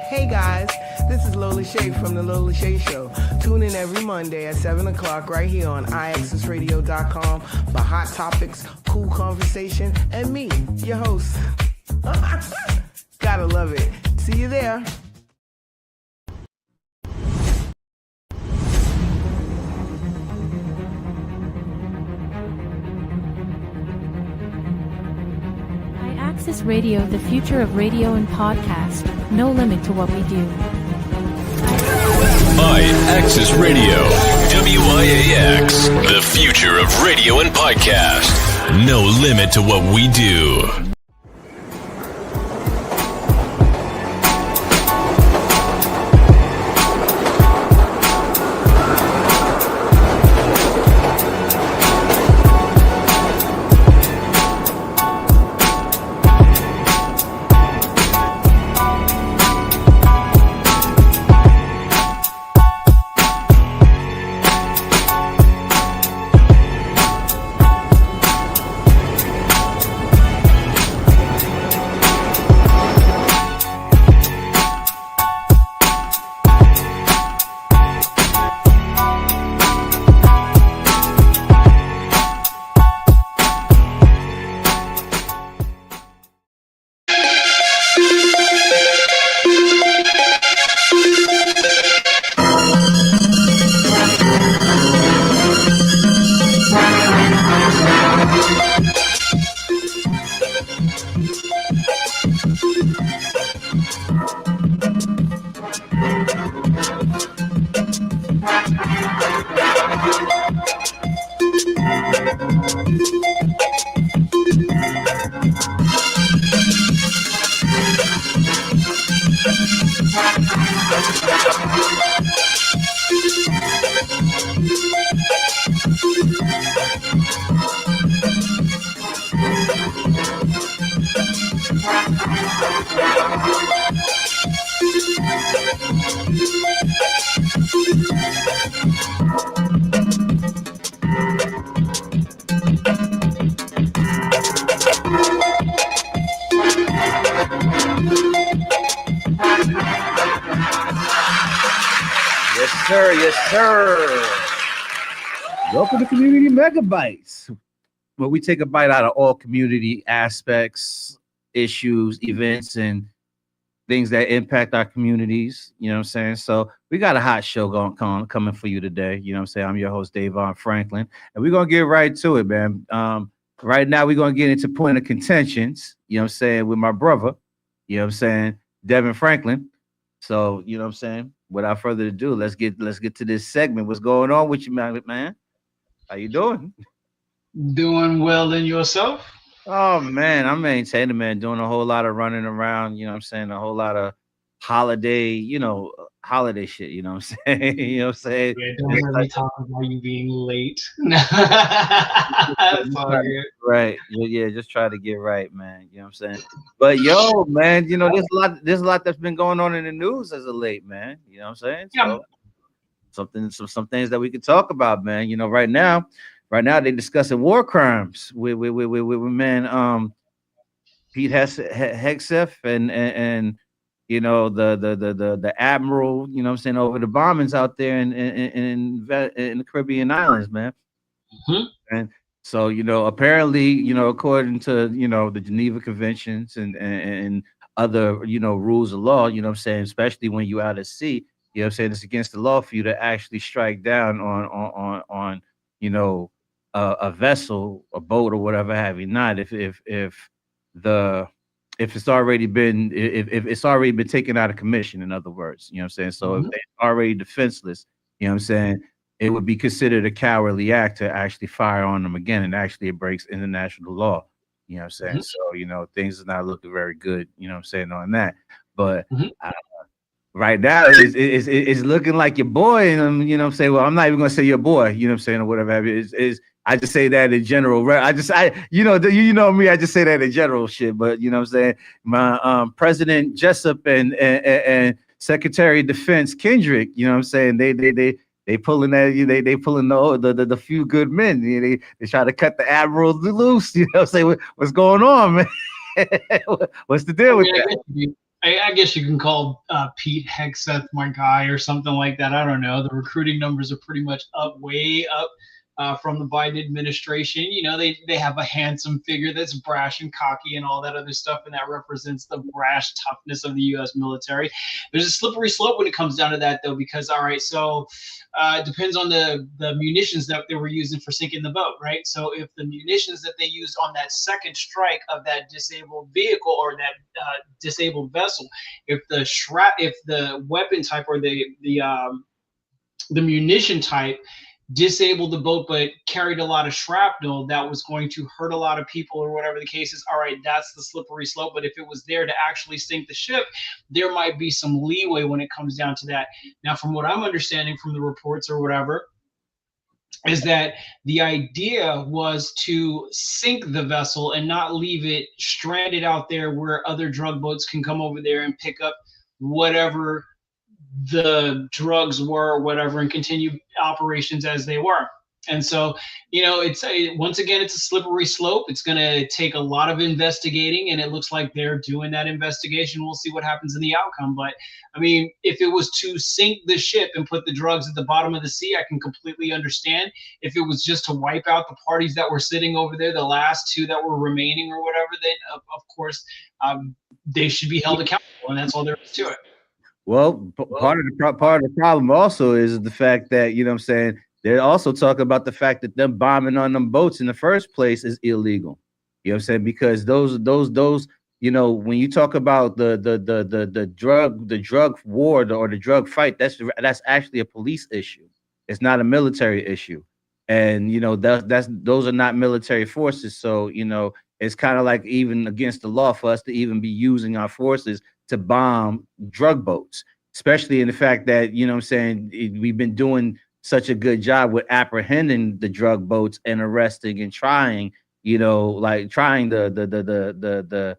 Hey guys, this is Lola Shea from The Lola Shea Show. Tune in every Monday at 7 o'clock right here on IAXISRADIO.com for hot topics, cool conversation, and me, your host. Gotta love it. See you there. IAXIS Radio, the future of radio and podcast. No limit to what we do. IAXIS Radio, WIAX, the future of radio and podcast. No limit to what we do. Welcome to Community Megabytes, where we take a bite out of all community aspects, issues, events, and things that impact our communities. You know what I'm saying? So we got a hot show coming for you today. You know what I'm saying? I'm your host, DAVON Franklin, and we're going to get right to it, man. Right now, we're going to get into point of contentions, you know what I'm saying, with my brother, you know what I'm saying, Devin Franklin. So, you know what I'm saying? Without further ado, let's get to this segment. What's going on with you, man? How you doing? Doing well, and yourself? Oh man, I'm maintaining, man, doing a whole lot of running around, you know what I'm saying, a whole lot of holiday shit, you know what I'm saying? You know what I'm saying? Yeah, don't really talk about you being late. That's all good. Right. Yeah, just try to get right, man. You know what I'm saying? But yo, man, you know, there's a lot that's been going on in the news as of late, man. You know what I'm saying? Yeah. So some things that we could talk about, man. You know, right now they're discussing war crimes with man Pete Hegseth and you know the admiral, you know what I'm saying, over the bombings out there in the Caribbean islands, man. Mm-hmm. And so, you know, apparently, you know, according to, you know, the Geneva Conventions and other, you know, rules of law, you know what I'm saying, especially when you're out at sea, you know what I'm saying, it's against the law for you to actually strike down on you know, a vessel, a boat, or whatever have you not, if it's already been taken out of commission, in other words, you know what I'm saying? So if they're already defenseless, you know what I'm saying, it would be considered a cowardly act to actually fire on them again, and actually it breaks international law, you know what I'm saying? So, you know, things are not looking very good, you know what I'm saying, on that. But right now it's looking like your boy, and you know what I'm saying, well, I'm not even gonna say your boy, you know what I'm saying, or whatever have you. I just say that in general. You know me, I just say that in general shit. But you know what I'm saying, my President Jessup and Secretary of Defense Kendrick, you know what I'm saying, they pulling that, they pulling the few good men. They try to cut the admiral loose. You know what I'm saying? What's going on, man? What's the deal with that? I guess you can call Pete Hegseth my guy or something like that. I don't know. The recruiting numbers are pretty much way up from the Biden administration. You know, they have a handsome figure that's brash and cocky and all that other stuff, and that represents the brash toughness of the U.S. military. There's a slippery slope when it comes down to that, though, because, all right, so it depends on the munitions that they were using for sinking the boat, right? So if the munitions that they used on that second strike of that disabled vehicle or that disabled vessel, if the weapon type or the munition type disabled the boat but carried a lot of shrapnel that was going to hurt a lot of people or whatever the case is, all right, that's the slippery slope. But if it was there to actually sink the ship, there might be some leeway when it comes down to that. Now, from what I'm understanding from the reports or whatever, is that the idea was to sink the vessel and not leave it stranded out there where other drug boats can come over there and pick up whatever the drugs were or whatever and continue operations as they were. And so, you know, once again, it's a slippery slope. It's going to take a lot of investigating, and it looks like they're doing that investigation. We'll see what happens in the outcome. But I mean, if it was to sink the ship and put the drugs at the bottom of the sea, I can completely understand. If it was just to wipe out the parties that were sitting over there, the last two that were remaining or whatever, then of course, they should be held accountable, and that's all there is to it. Well, part of the problem also is the fact that, you know what I'm saying, they're also talking about the fact that them bombing on them boats in the first place is illegal. You know what I'm saying? Because those, you know, when you talk about the drug war or the drug fight, that's actually a police issue. It's not a military issue. And, you know, those are not military forces. So, you know, it's kind of like even against the law for us to even be using our forces to bomb drug boats, especially in the fact that, you know what I'm saying, we've been doing such a good job with apprehending the drug boats and arresting and trying, you know, like trying the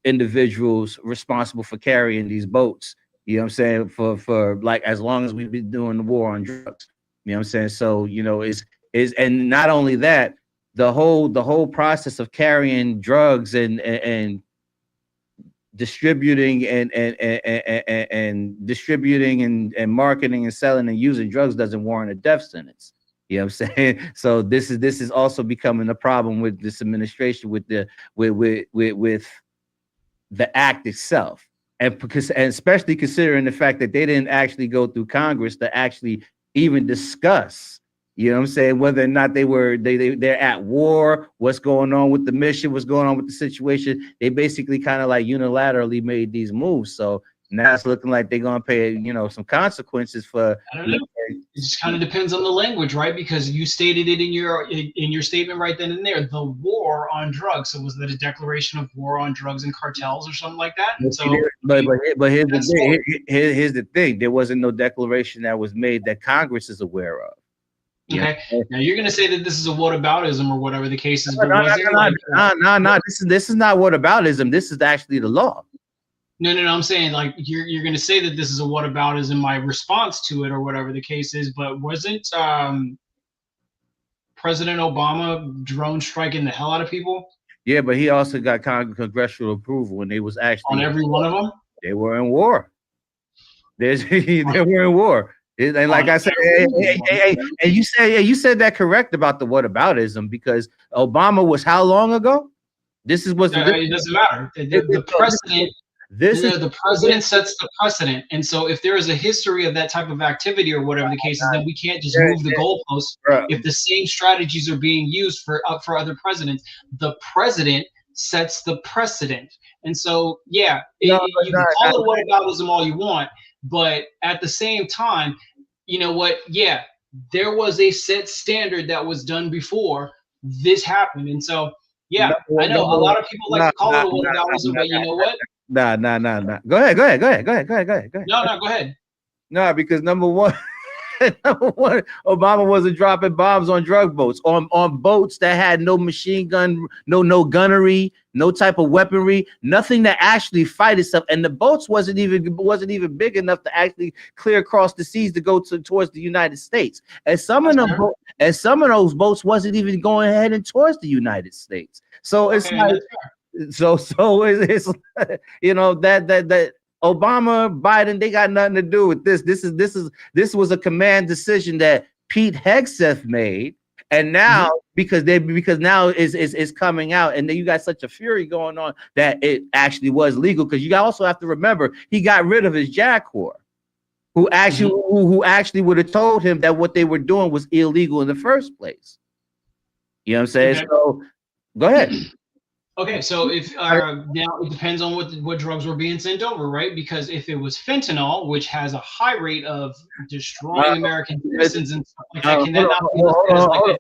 individuals responsible for carrying these boats, you know what I'm saying, for like as long as we've been doing the war on drugs, you know what I'm saying? So, you know, and not only that, the whole process of carrying drugs and distributing and distributing and marketing and selling and using drugs doesn't warrant a death sentence. You know what I'm saying? So this is also becoming a problem with this administration with the act itself. And especially considering the fact that they didn't actually go through Congress to actually even discuss, you know what I'm saying, whether or not they're at war, what's going on with the mission, what's going on with the situation. They basically kind of like unilaterally made these moves. So now it's looking like they're gonna pay, you know, some consequences for. I don't know. It just kind of depends on the language, right? Because you stated it in your statement right then and there, the war on drugs. So was that a declaration of war on drugs and cartels or something like that? And so, but here's the thing. There wasn't no declaration that was made that Congress is aware of. Okay. Yeah. Now you're going to say that this is a whataboutism or whatever the case is. No. This is not whataboutism. This is actually the law. No. I'm saying like you're going to say that this is a whataboutism, my response to it or whatever the case is. But wasn't President Obama drone striking the hell out of people? Yeah, but he also got congressional approval, and they was actually on every one of them. They were in war. They were in war. And like I said, and you said that correct about the whataboutism, because Obama was how long ago? This is what it doesn't matter. The precedent. The president sets the precedent, and so if there is a history of that type of activity or whatever the case is, then we can't just move the goalposts. If the same strategies are being used for other presidents, the president sets the precedent. And so, yeah, you can call it whataboutism all you want, but at the same time, you know what? Yeah, there was a set standard that was done before this happened, and so yeah, I know a lot of people like to call it whataboutism, but you know what? Nah. Go ahead. No, go ahead. No, because number one, Obama wasn't dropping bombs on drug boats, on boats that had no machine gun, no gunnery, no type of weaponry, nothing to actually fight itself. And the boats wasn't even big enough to actually clear across the seas to go towards the United States. And some of those boats wasn't even going heading towards the United States. So it's like, So it's you know that Obama, Biden, they got nothing to do with this. This was a command decision that Pete Hegseth made, and now because now is coming out, and then you got such a fury going on that it actually was legal. Because you also have to remember he got rid of his Jaguar, who actually would have told him that what they were doing was illegal in the first place. You know what I'm saying? Okay. So go ahead. Okay, so if now it depends on what drugs were being sent over, right? Because if it was fentanyl, which has a high rate of destroying American citizens and stuff like that, can that not be listed as like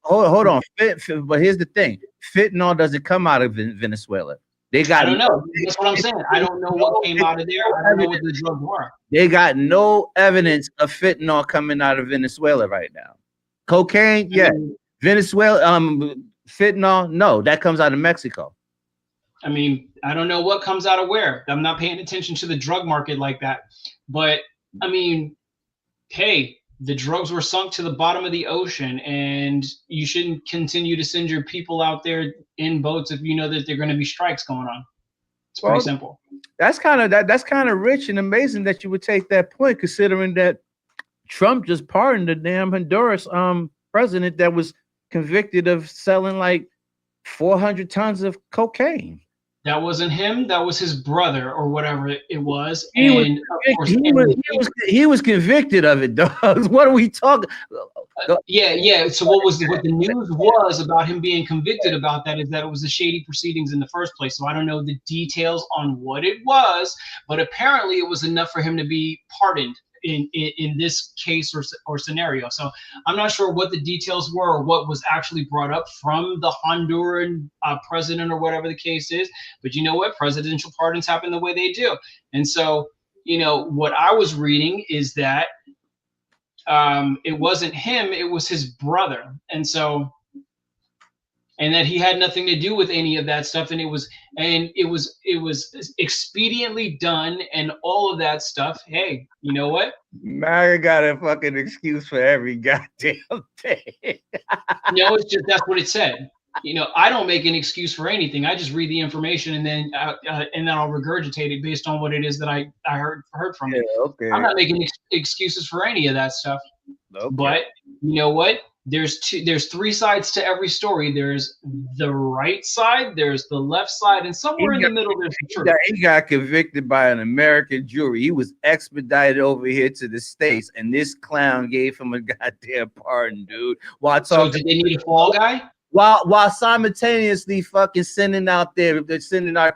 hold on. But here's the thing: fentanyl doesn't come out of Venezuela. They got. I don't know. That's what I'm saying. I don't know what came out of there. I don't know what the drugs were. They got no evidence of fentanyl coming out of Venezuela right now. Cocaine, yeah. Venezuela, fentanyl, no, that comes out of Mexico. I mean, I don't know what comes out of where. I'm not paying attention to the drug market like that. But I mean, hey, the drugs were sunk to the bottom of the ocean, and you shouldn't continue to send your people out there in boats if you know that there are going to be strikes going on. It's pretty simple. That's kind of rich and amazing that you would take that point, considering that Trump just pardoned the damn Honduras president that was convicted of selling like 400 tons of cocaine. That wasn't him. That was his brother or whatever it was. He was convicted of it, dog. What are we talking? Yeah. So what the news was about him being convicted about that is that it was the shady proceedings in the first place. So I don't know the details on what it was, but apparently it was enough for him to be pardoned in this case or scenario. So I'm not sure what the details were or what was actually brought up from the Honduran president or whatever the case is. But you know what? Presidential pardons happen the way they do. And so, you know, what I was reading is that it wasn't him, it was his brother. And so, and that he had nothing to do with any of that stuff. And it was expediently done and all of that stuff. Hey, you know what? I got a fucking excuse for every goddamn thing. No, it's just, that's what it said. You know, I don't make an excuse for anything. I just read the information and then I'll regurgitate it based on what it is that I heard from it. Okay. I'm not making excuses for any of that stuff. Okay. But you know what? There's three sides to every story. There's the right side, there's the left side, and somewhere in the middle there's the truth. He got convicted by an American jury. He was expedited over here to the States, and this clown gave him a goddamn pardon, dude. So did they need a fall guy? While simultaneously fucking sending our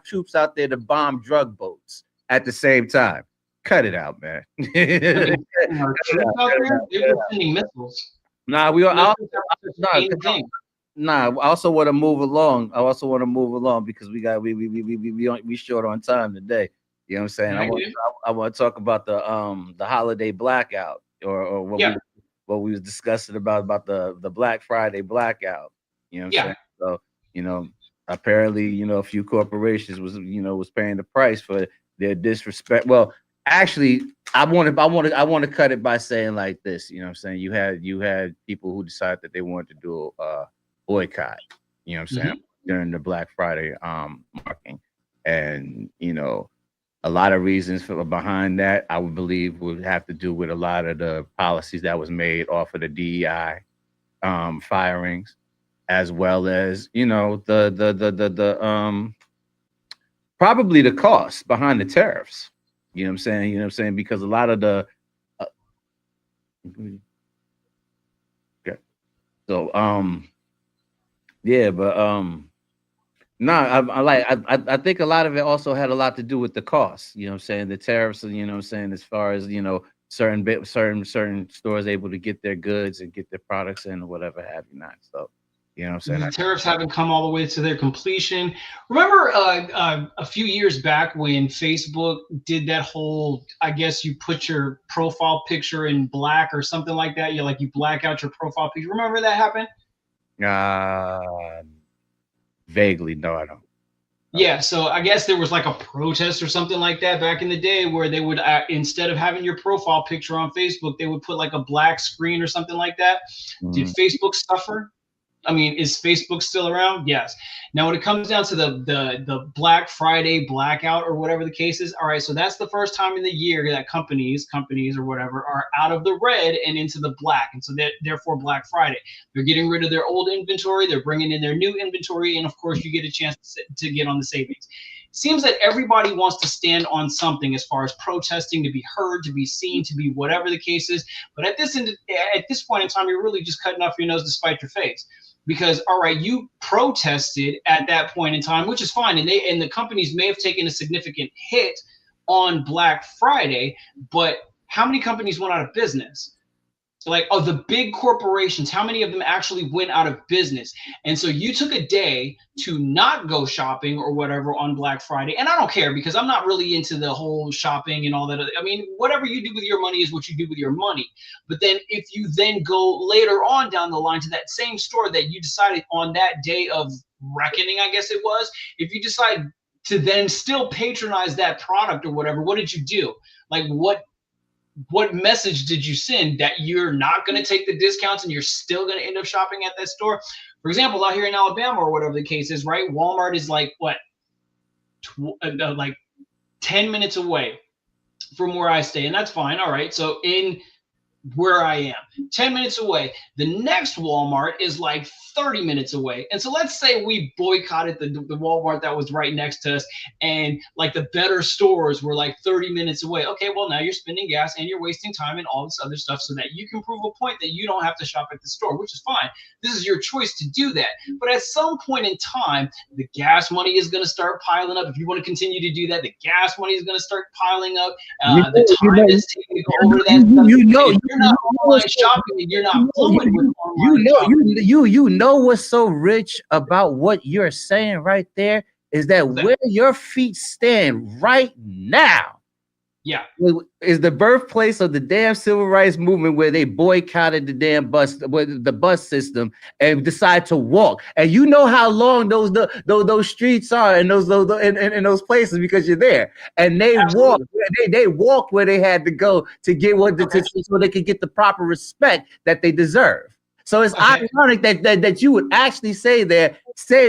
troops out there to bomb drug boats at the same time. Cut it out, man. They were sending missiles. Nah, I also want to move along. Because we short on time today. You know what I'm saying? I want to talk about the holiday blackout or what we was discussing about the Black Friday blackout. You know what I'm saying? So, you know, apparently, you know, a few corporations was paying the price for their disrespect. Well, actually, I want to cut it by saying like this. You know what I'm saying? You had people who decided that they wanted to do a boycott. You know what I'm saying? During the Black Friday marking, and you know, a lot of reasons behind that I would believe would have to do with a lot of the policies that was made off of the DEI firings, as well as, you know, the probably the cost behind the tariffs. You know what I'm saying? Because a lot of the okay. So I think a lot of it also had a lot to do with the cost. You know what I'm saying? The tariffs, you know what I'm saying, as far as, you know, certain stores able to get their goods and get their products in or whatever have you not. So, you know what I'm saying? The tariffs haven't come all the way to their completion. Remember a few years back when Facebook did that whole, I guess you put your profile picture in black or something like that. You black out your profile picture. Remember that happened? Vaguely, no, I don't. Yeah, so I guess there was like a protest or something like that back in the day where they would, instead of having your profile picture on Facebook, they would put like a black screen or something like that. Did Facebook suffer I mean, is Facebook still around? Yes. Now, when it comes down to the Black Friday blackout or whatever the case is, all right, so that's the first time in the year that companies or whatever are out of the red and into the black. And so therefore Black Friday, they're getting rid of their old inventory, they're bringing in their new inventory, and of course you get a chance to get on the savings. Seems that everybody wants to stand on something as far as protesting, to be heard, to be seen, to be whatever the case is. But at this point in time, you're really just cutting off your nose to spite your face. Because, all right, you protested at that point in time, which is fine. And the companies may have taken a significant hit on Black Friday, but how many companies went out of business? Like, oh, the big corporations, how many of them actually went out of business? And so you took a day to not go shopping or whatever on Black Friday. And I don't care, because I'm not really into the whole shopping and all that. I mean, whatever you do with your money is what you do with your money. But then if you then go later on down the line to that same store that you decided on that day of reckoning, I guess it was, if you decide to then still patronize that product or whatever, what did you do? Like, what message did you send that you're not going to take the discounts and you're still going to end up shopping at that store? For example, out here in Alabama or whatever the case is, right? Walmart is like what, like 10 minutes away from where I stay, and that's fine. All right, so in where I am, 10 minutes away. The next Walmart is like 30 minutes away. And so let's say we boycotted the Walmart that was right next to us, and like the better stores were like 30 minutes away. Okay, well, now you're spending gas and you're wasting time and all this other stuff so that you can prove a point that you don't have to shop at the store, which is fine. This is your choice to do that. But at some point in time, the gas money is going to start piling up. If you want to continue to do that, the gas money is going to start piling up. The time that's taking to go over that stuff. You're not online shopping and you're not fluent with online shopping. You know what's so rich about what you're saying right there is that where your feet stand right now, is the birthplace of the damn civil rights movement, where they boycotted the damn the bus system and decided to walk. And you know how long those streets are and those places, because you're there. And they walked. They walked where they had to go to get so they could get the proper respect that they deserve. So it's ironic that you would actually say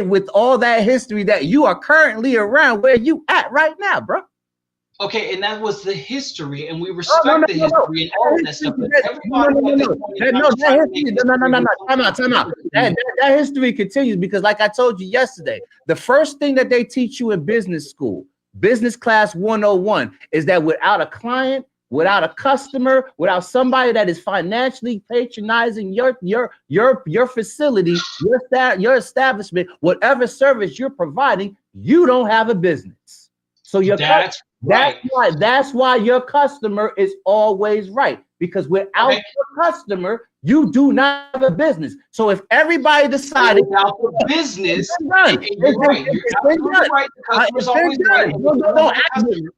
with all that history that you are currently around where you at right now, bro. Okay, and that was the history, and we respect the history and all that stuff. But Time out. That history continues, because like I told you yesterday, the first thing that they teach you in business school, business class 101, is that without a client, without a customer, without somebody that is financially patronizing your facility, your establishment, whatever service you're providing, you don't have a business. So that's why your customer is always right, because without your customer, you do not have a business. So if everybody decided without the business, you're right. The customer's always right.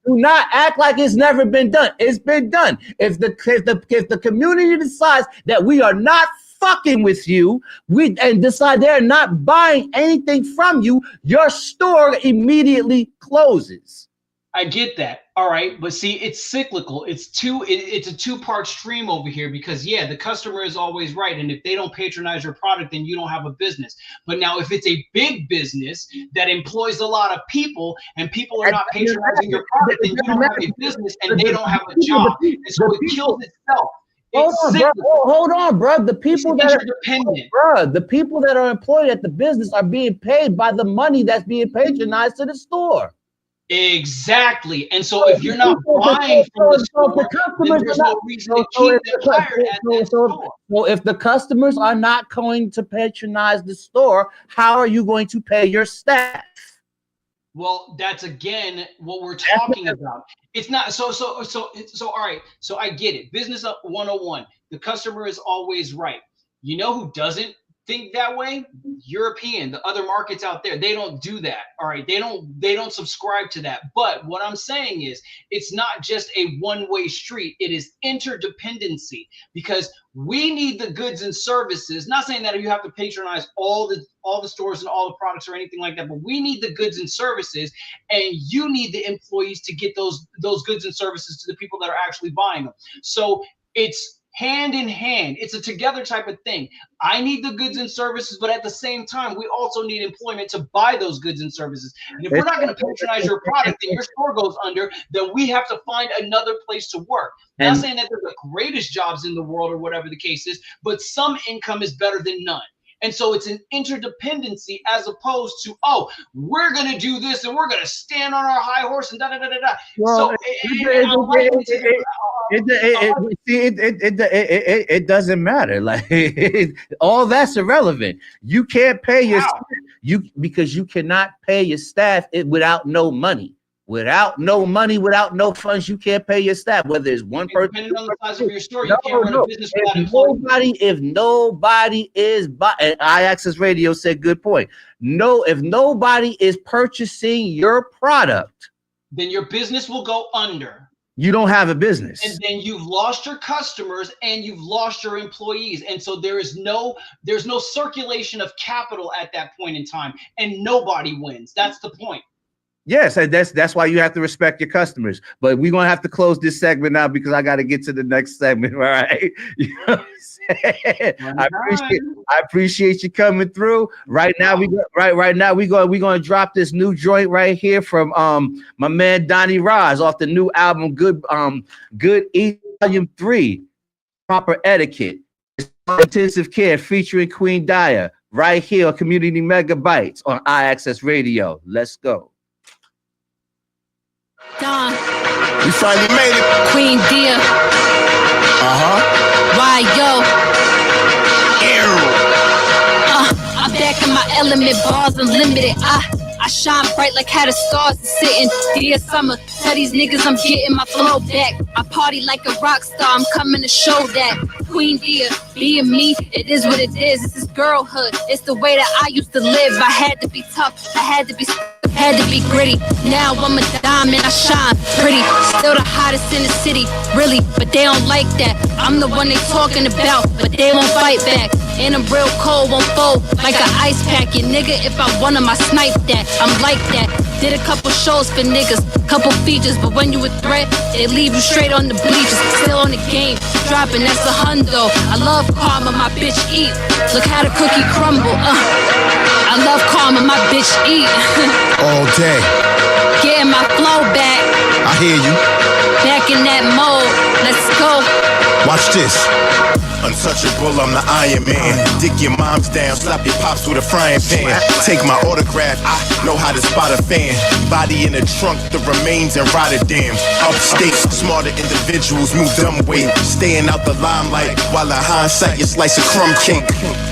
Do not act like it's never been done. It's been done. If the community decides that we are not fucking with you, and decide they're not buying anything from you, your store immediately closes. I get that. All right. But see, it's cyclical. It's a two-part stream over here, because the customer is always right. And if they don't patronize your product, then you don't have a business. But now if it's a big business that employs a lot of people and people are not patronizing your product, then you don't have a business and they don't have a job. And so it kills itself. Hold on, bro. The people the people that are employed at the business are being paid by the money that's being patronized to the store. Exactly. And so if you're not buying from the store, then there's no reason to keep them hired at that store. So if the customers are not going to patronize the store, how are you going to pay your staff? Well, that's again what we're talking about. It's not so all right. So I get it. Business 101. The customer is always right. You know who doesn't think that way? European, the other markets out there, they don't do that. All right, they don't subscribe to that. But what I'm saying is, it's not just a one-way street. It is interdependency, because we need the goods and services. Not saying that you have to patronize all the stores and all the products or anything like that, but we need the goods and services, and you need the employees to get those goods and services to the people that are actually buying them. So it's hand in hand. It's a together type of thing. I need the goods and services, but at the same time, we also need employment to buy those goods and services. And if we're not going to patronize your product and your store goes under, then we have to find another place to work. Not saying that they're the greatest jobs in the world or whatever the case is, but some income is better than none. And so it's an interdependency as opposed to, oh, we're going to do this and we're going to stand on our high horse and da-da-da-da-da. Well, it doesn't matter. Like all that's irrelevant. You can't pay your because you cannot pay your staff without no money. Without no money, without no funds, you can't pay your staff. Whether it's one person, depending on the size of your store, you can't run a business without employees. If nobody is buying, IAXIS Radio said, good point. No, if nobody is purchasing your product, then your business will go under. You don't have a business. And then you've lost your customers and you've lost your employees. And so there's no circulation of capital at that point in time, and nobody wins. That's the point. Yes, that's why you have to respect your customers. But we're gonna have to close this segment now because I got to get to the next segment. All right, you know what I'm saying? I appreciate you coming through. Right now we're gonna drop this new joint right here from my man Donnie Roz off the new album Good Eat Volume 3, Proper Etiquette, Intensive Care featuring Queen Dia right here on Community Megabytes on IAXIS Radio. Let's go. Don. We finally made it. Queen Dia. Why yo? I'm back in my element, bars unlimited. I shine bright like how the stars are sitting. Dear summer, tell these niggas I'm getting my flow back. I party like a rock star, I'm coming to show that. Queen Dia, being me, it is what it is. This is girlhood, it's the way that I used to live. I had to be tough, I had to be gritty. Now I'm a diamond, I shine pretty. Still the hottest in the city, really, but they don't like that. I'm the one they talking about, but they won't fight back. And I'm real cold, won't fold like an ice pack. Yeah, nigga, if I want 'em, I snipe that. I'm like that. Did a couple shows for niggas, couple features, but when you a threat, they leave you straight on the bleachers. Still on the game, dropping, that's a hundo. I love karma, my bitch eat. Look how the cookie crumble. I love karma, my bitch eat. All day. Getting my flow back. I hear you. Back in that mode. Let's go. Watch this. Untouchable, I'm the Iron Man. Dick your moms down, slap your pops with a frying pan. Take my autograph, I know how to spot a fan. Body in the trunk, the remains in Rotterdam. Upstate, smarter individuals move dumb weight. Staying out the limelight, while in hindsight you slice a crumb cake.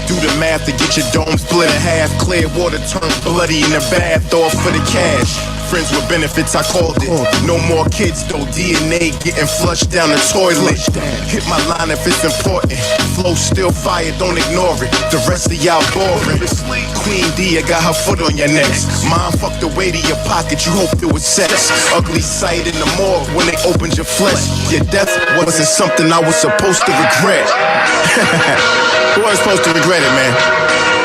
Do the math to get your dome split in half. Clear water turn bloody in the bath, all for the cash. Friends with benefits, I called it. No more kids, though DNA getting flushed down the toilet. Hit my line if it's important. Flow still fire, don't ignore it. The rest of y'all boring. Queen Dia got her foot on your neck. Mom fucked the way to your pocket, you hoped it was sex. Ugly sight in the morgue when they opened your flesh. Your death wasn't something I was supposed to regret. Who was supposed to regret it, man?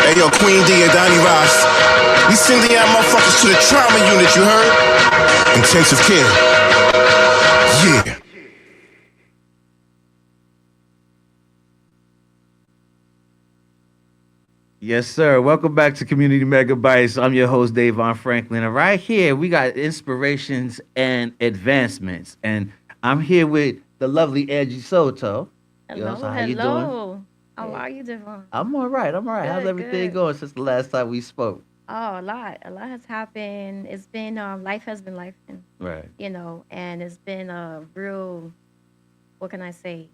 Hey yo, Queen Dia, Donnie Ross. We sending y'all motherfuckers to the trauma unit, you heard? Intensive care. Yeah. Yes, sir. Welcome back to Community Megabytes. I'm your host, DAVON Franklin. And right here, we got inspirations and advancements. And I'm here with the lovely Angie Soto. Hello, so how you doing? How are you doing? I'm all right. How's everything going since the last time we spoke? Oh, a lot has happened. It's been life has been life, Right. you know, and it's been a real, what can I say,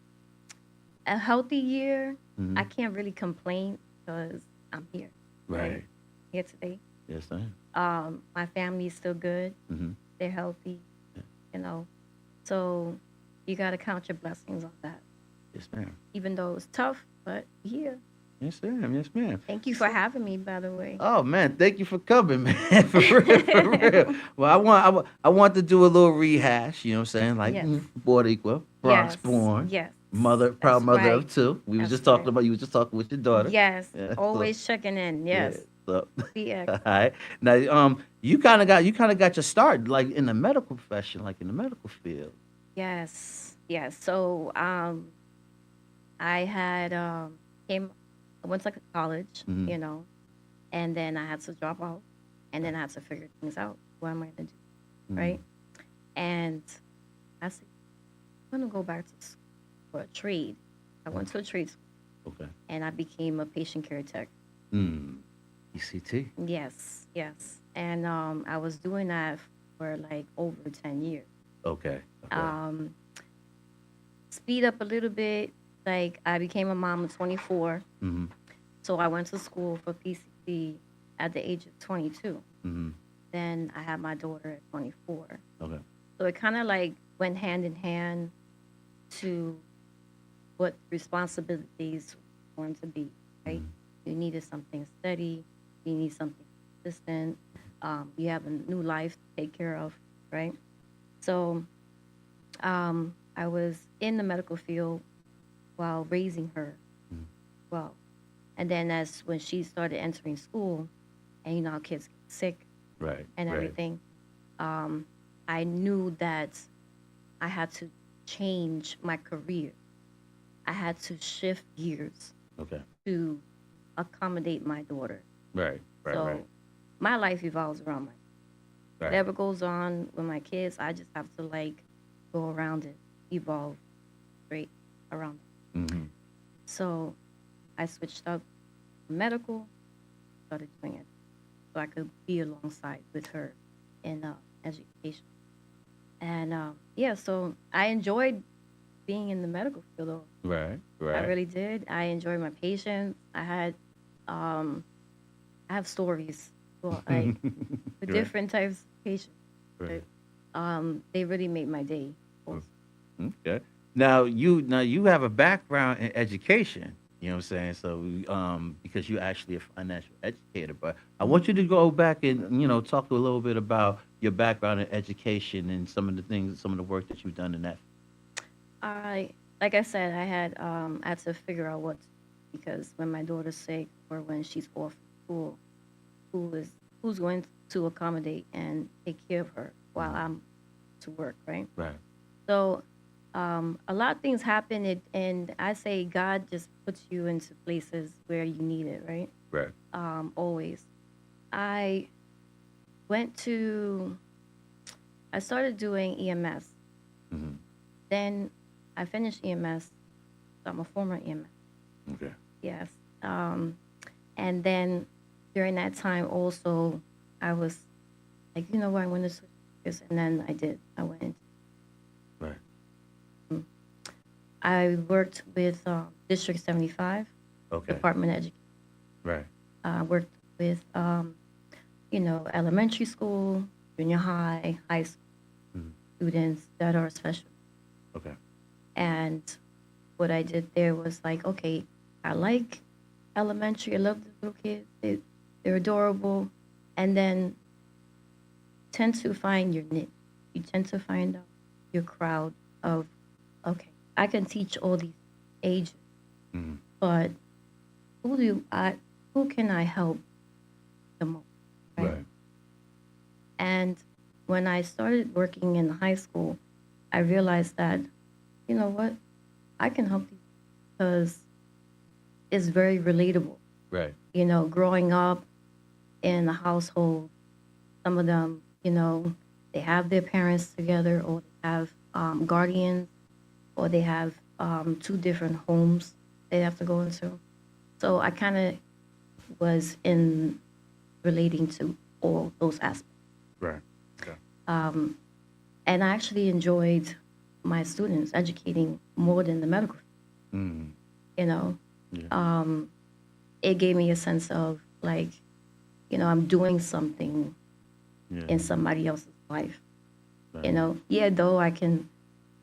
a healthy year. Mhm. I can't really complain because I'm here. Right. Here today. Yes, sir. My family's still good. Mhm. They're healthy, Yeah. you know. So you got to count your blessings on that. Yes, ma'am. Even though it's tough, but here. Yes, ma'am. Yes, ma'am. Thank you for having me, by the way. Oh man, thank you for coming, man. For real, for real. Well, I want to do a little rehash. You know what I'm saying? Like Yes. born equal, Bronx Yes, born, yes. mother, proud That's mother right. of two. We was That's just talking right. about. You was just talking with your daughter. Yes, Yeah, so- always checking in. Yes, Yeah, so, CX. all right. Now, you kind of got your start like in the medical profession, like in the medical field. Yes, yes. So, I had came I went to college, Mhm. you know, and then I had to drop out, and then I had to figure things out. What am I gonna do, Mhm. right? And I said, I'm gonna go back to school for a trade. I went to a trade school, Okay. and I became a patient care tech. Mm. ECT. Yes, yes, and I was doing that for like over 10 years. Okay. Okay. Um, Speed up a little bit. Like I became a mom at 24, Mhm. so I went to school for PCC at the age of 22. Mhm. Then I had my daughter at 24. Okay. So it kind of like went hand in hand to what responsibilities were going to be, right? Mhm. You needed something steady, you need something consistent, you have a new life to take care of, right? So I was in the medical field while raising her. Mhm. Well, and then as when she started entering school, and you know how kids get sick Right. and Right. everything, um, I knew that I had to change my career. I had to shift gears Okay. to accommodate my daughter. Right. Right. So Right. my life evolves around my Right. whatever goes on with my kids. I just have to like go around it, evolve straight around it. Mhm. So I switched up medical, started doing it so I could be alongside with her in education. And yeah, so I enjoyed being in the medical field though. Right. I Right. really did. I enjoyed my patients. Um, I have stories, well, like with Right. different types of patients. Right. They really made my day. Also. Okay. Now you have a background in education. You know what I'm saying? So because you're actually a financial educator, but I want you to go back and talk a little bit about your background in education and some of the things, some of the work that you've done in that. I like I said, I had to figure out what to do because when my daughter's sick or when she's off school, who's going to accommodate and take care of her while I'm to work, right? Right. So a lot of things happen, and I say God just puts you into places where you need it, right? Right. Always. I went to, I started doing EMS. Hmm. Then I finished EMS. So I'm a former EMS. Okay. Yes. And then during that time also, I was like, you know what, I want to switch this. And then I did. I went into Right. I worked with District 75, Okay. Department of Education. Right. I worked with, elementary school, junior high, high school Mhm. students that are special. Okay. And what I did there was like, okay, I like elementary. I love the little kids. They're adorable. And then tend to find your niche. You tend to find out your crowd of, okay, I can teach all these ages, Mhm. but who can I help the most, right? Right. And when I started working in high school, I realized that, you know what, I can help these because it's very relatable. Right. You know, growing up in a household, some of them, they have their parents together or they have guardians or they have two different homes they have to go into. So I kind of was in relating to all those aspects. Right. Okay. And I actually enjoyed my students educating more than the medical, Mm. you know. Yeah. It gave me a sense of like, I'm doing something Yeah. in somebody else's life. Right. Yeah, though I can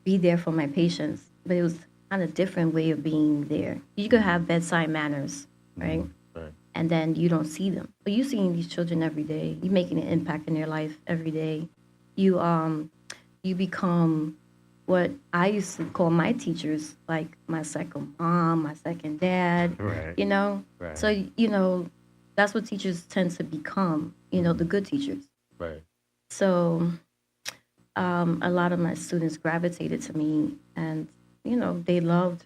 be there for my patients, but it was kind of different way of being there. You could have bedside manners, right? Mhm. Right. And then you don't see them. But you're seeing these children every day. You're making an impact in their life every day. You become what I used to call my teachers, like my second mom, my second dad, Right. Right. So, that's what teachers tend to become, the good teachers. Right. So a lot of my students gravitated to me and, they loved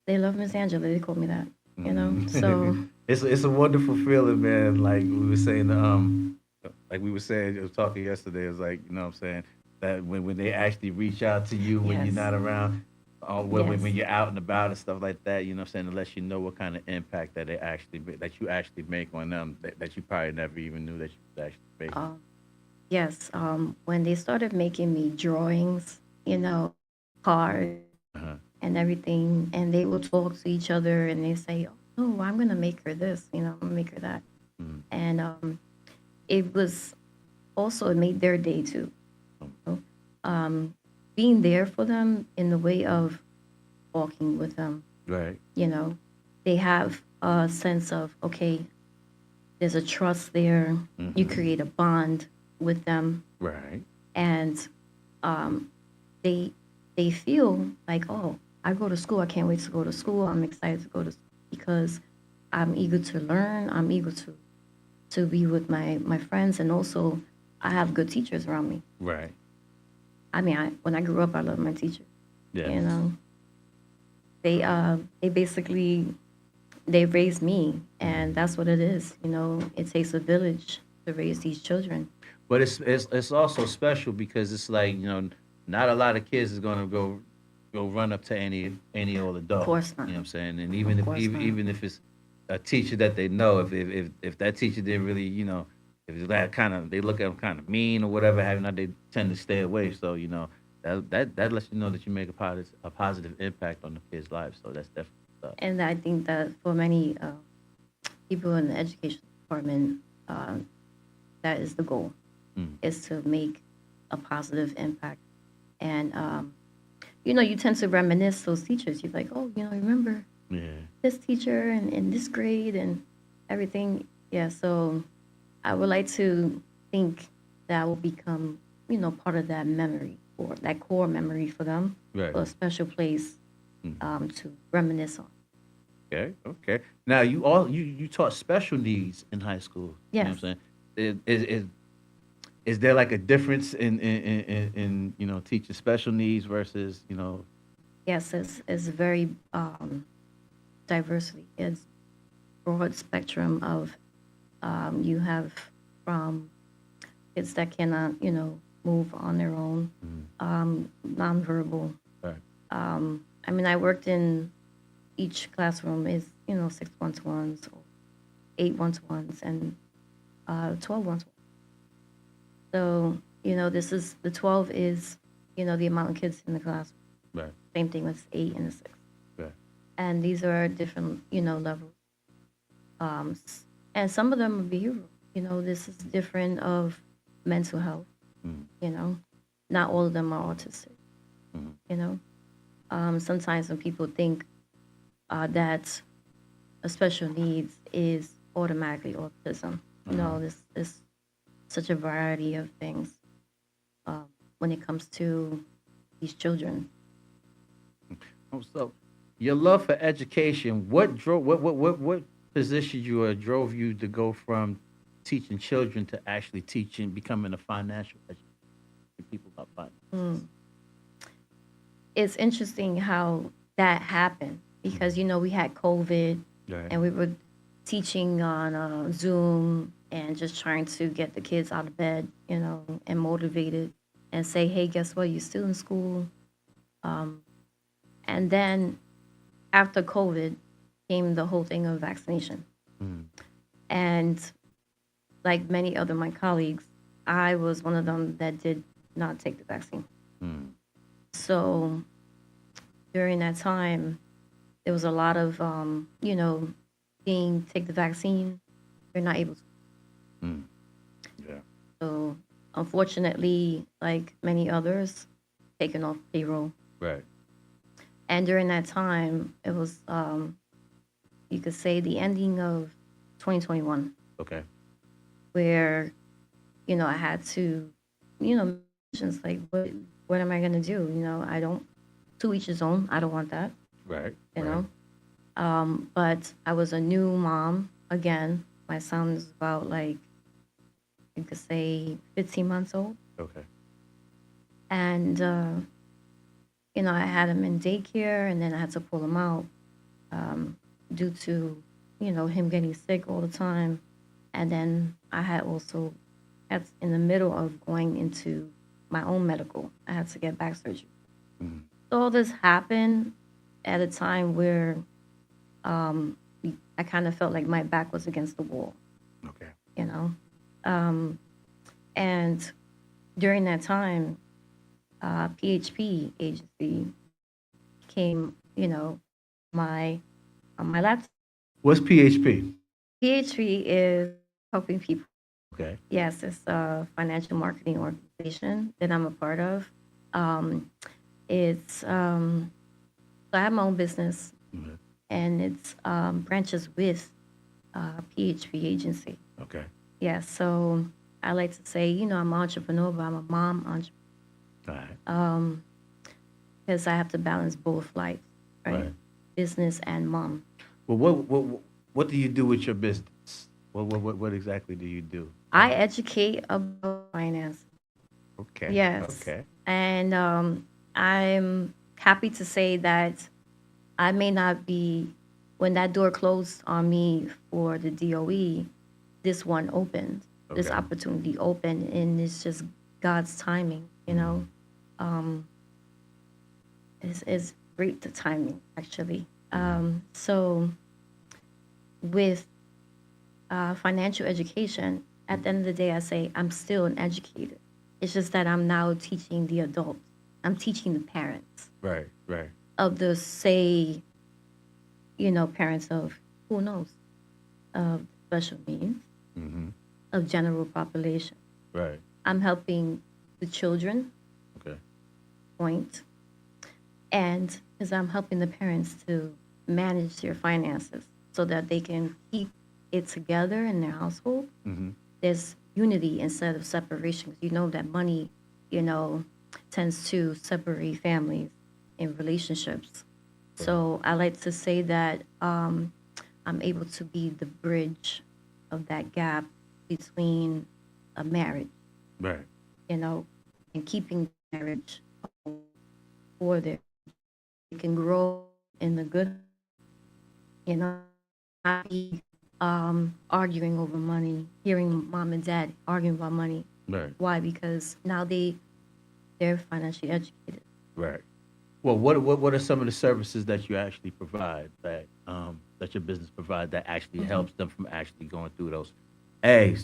They love Miss Angela. They call me that. You know, so It's a wonderful feeling, man. Like we were saying, I was talking yesterday. It's like, you know what I'm saying, that when they actually reach out to you when you're yes, not around, when yes. you're out and about and stuff like that, you know what I'm saying, it lets you know what kind of impact that you actually make on them that you probably never even knew that you could actually make. Um, yes. When they started making me drawings, you know, cards Uh-huh. and everything, and they will talk to each other and they say, "Oh, I'm gonna make her this," you know, "I'm gonna make her that," Mhm. and it was also it made their day too. You know? Being there for them in the way of walking with them, Right. you know, they have a sense of, okay, there's a trust there. You Hmm. create a bond with them, Right. and um, they they feel like, oh, I go to school. I can't wait to go to school. I'm excited to go to school because I'm eager to learn. I'm eager to be with my friends, and also I have good teachers around me. Right. I mean, when I grew up, I loved my teachers. You Yes. know, they basically they raised me, and that's what it is. You know, it takes a village to raise these children. But it's also special because it's like, not a lot of kids is gonna go run up to any old Of adult. course not. You know what I'm saying? And Of even if course not. even if it's a teacher that they know, if that teacher didn't really, if it's that kind of, they look at them kind of mean or whatever, having that, they tend to stay away. So that lets you know that you make a positive impact on the kids' lives. So that's definitely stuff. And I think that for many people in the education department, uh, that is the goal, Mm. is to make a positive impact. And you know, you tend to reminisce those teachers. You're like, oh, you know, remember Yeah. this teacher and in this grade and everything. Yeah, so I would like to think that will become, you know, part of that memory or that core memory for them, Right. or a special place Mm. to reminisce on. Okay, okay. Now you taught special needs in high school. You know Yes, what I'm saying? Is there like a difference in teaching special needs versus yes, it's very diversity. It's broad spectrum of you have from kids that cannot, you know, move on their own, Mhm. nonverbal. Right. I mean, I worked in each classroom is, you know, 6 one-to-ones, or 8 one-to-ones, and 12 one-to-ones. So, you know, this is the 12 is, you know, the amount of kids in the class. Right. Same thing with 8 and the 6. Right. And these are different, you know, levels. And some of them are behavioral. You know, this is different of mental health. Mm. You know, not all of them are autistic. Mhm. You know, sometimes when people think that a special needs is automatically autism, Uh-huh. no, this is such a variety of things when it comes to these children. So your love for education, what positioned you or drove you to go from teaching children to actually teaching, becoming a financial educator to people about finance? Mm. It's interesting how that happened because, you know, we had COVID Right. and we were teaching on Zoom and just trying to get the kids out of bed, you know, and motivated and say, hey, guess what? You're still in school. Um, and then after COVID came the whole thing of vaccination. Mm. And like many other my colleagues, I was one of them that did not take the vaccine. Mm. So during that time, there was a lot of, you know, being take the vaccine, you're not able to. Mm. Yeah. So unfortunately, like many others, taken off payroll. Right. And during that time, it was, you could say, the ending of 2021, Okay. where, you know, I had to, you know, just like, what am I going to do? You know, I don't, to each his own. I don't want that, Right. you Right. know. But I was a new mom again. My son's about like, you could say 15 months old. Okay. And, you know, I had him in daycare and then I had to pull him out. due to, him getting sick all the time. And then I had also, that's in the middle of going into my own medical. I had to get back surgery. So all this happened at a time where I kind of felt like my back was against the wall, Okay. you know? And during that time, PHP agency came, my my laptop. What's PHP? PHP is helping people. Okay. Yes, it's a financial marketing organization that I'm a part of. It's so I have my own business, Mhm. and it's branches with PHP agency. Okay. Yeah, so I like to say, I'm an entrepreneur, but I'm a mom entrepreneur All right. because I have to balance both life, right? Right. Business and mom. Well, what do you do with your business? What exactly do you do? I educate about finance. Okay. Yes. Okay. And I'm happy to say that I may not be, when that door closed on me for the DOE, this one opened, this Okay. opportunity opened, and it's just God's timing, you know? It's great, the timing, actually. So with financial education, at the end of the day, I say I'm still an educator. It's just that I'm now teaching the adults. I'm teaching the parents Right. Right. of the, say, parents of, who knows, of special needs, Mm-hmm. of general population. Right. I'm helping the children, Okay. point, and because I'm helping the parents to manage their finances so that they can keep it together in their household. Mm-hmm. There's unity instead of separation. 'Cause you know that money, tends to separate families in relationships. So I like to say that I'm able to be the bridge of that gap between a marriage, Right. and keeping marriage for their, they can grow in the good, not be arguing over money, hearing mom and dad arguing about money. Right. Why? Because now they're financially educated. Right. Well, what are some of the services that you actually provide that your business provide that actually helps them from actually going through those? Hey,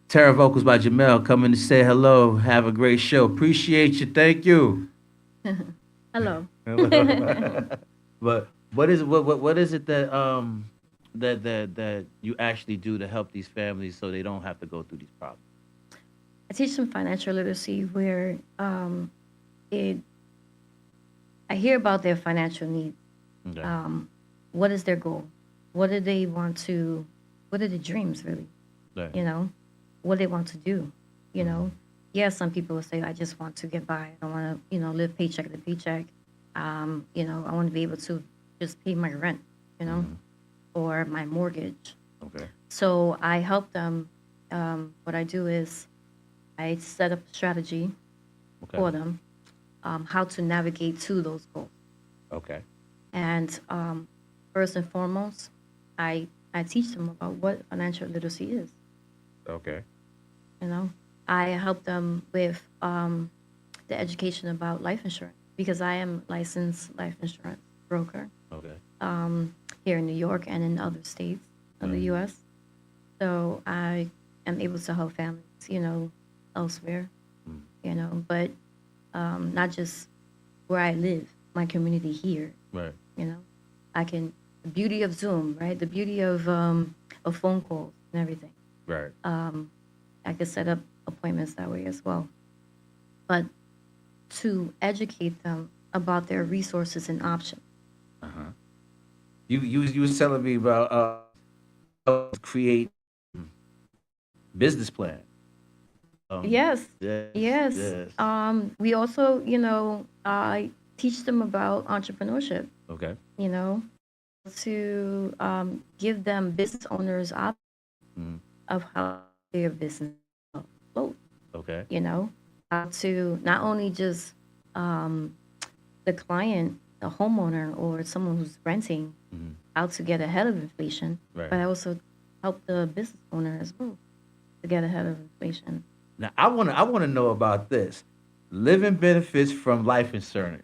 Terra Vocals by Jamel coming to say hello. Have a great show. Appreciate you. Thank you. Hello. But what is it that you actually do to help these families so they don't have to go through these problems? I teach them financial literacy where I hear about their financial needs. Okay. What is their goal? What do they want to? What are the dreams really? Right. What they want to do. Yeah, some people will say, I just want to get by. I don't want to, live paycheck to paycheck. I want to be able to just pay my rent, or my mortgage. Okay. So I help them. What I do is I set up a strategy Okay. for them, how to navigate to those goals. Okay. And first and foremost, I teach them about what financial literacy is. Okay. I help them with the education about life insurance because I am licensed life insurance broker Okay. here in New York and in other states of the U.S. So I am able to help families, elsewhere, but not just where I live, my community here. Right. The beauty of Zoom, right? The beauty of phone calls and everything. Right. I could set up appointments that way as well. But to educate them about their resources and options. Uh-huh. You was telling me about create business plan. Yes. Yes. Yes. Yes. We also, I teach them about entrepreneurship, Okay. to give them business owners options Mm. of how their business float. Okay. How to not only just the client a homeowner or someone who's renting how to get ahead of inflation, Right. but I also help the business owner as well to get ahead of inflation. Now I wanna know about this. Living benefits from life insurance.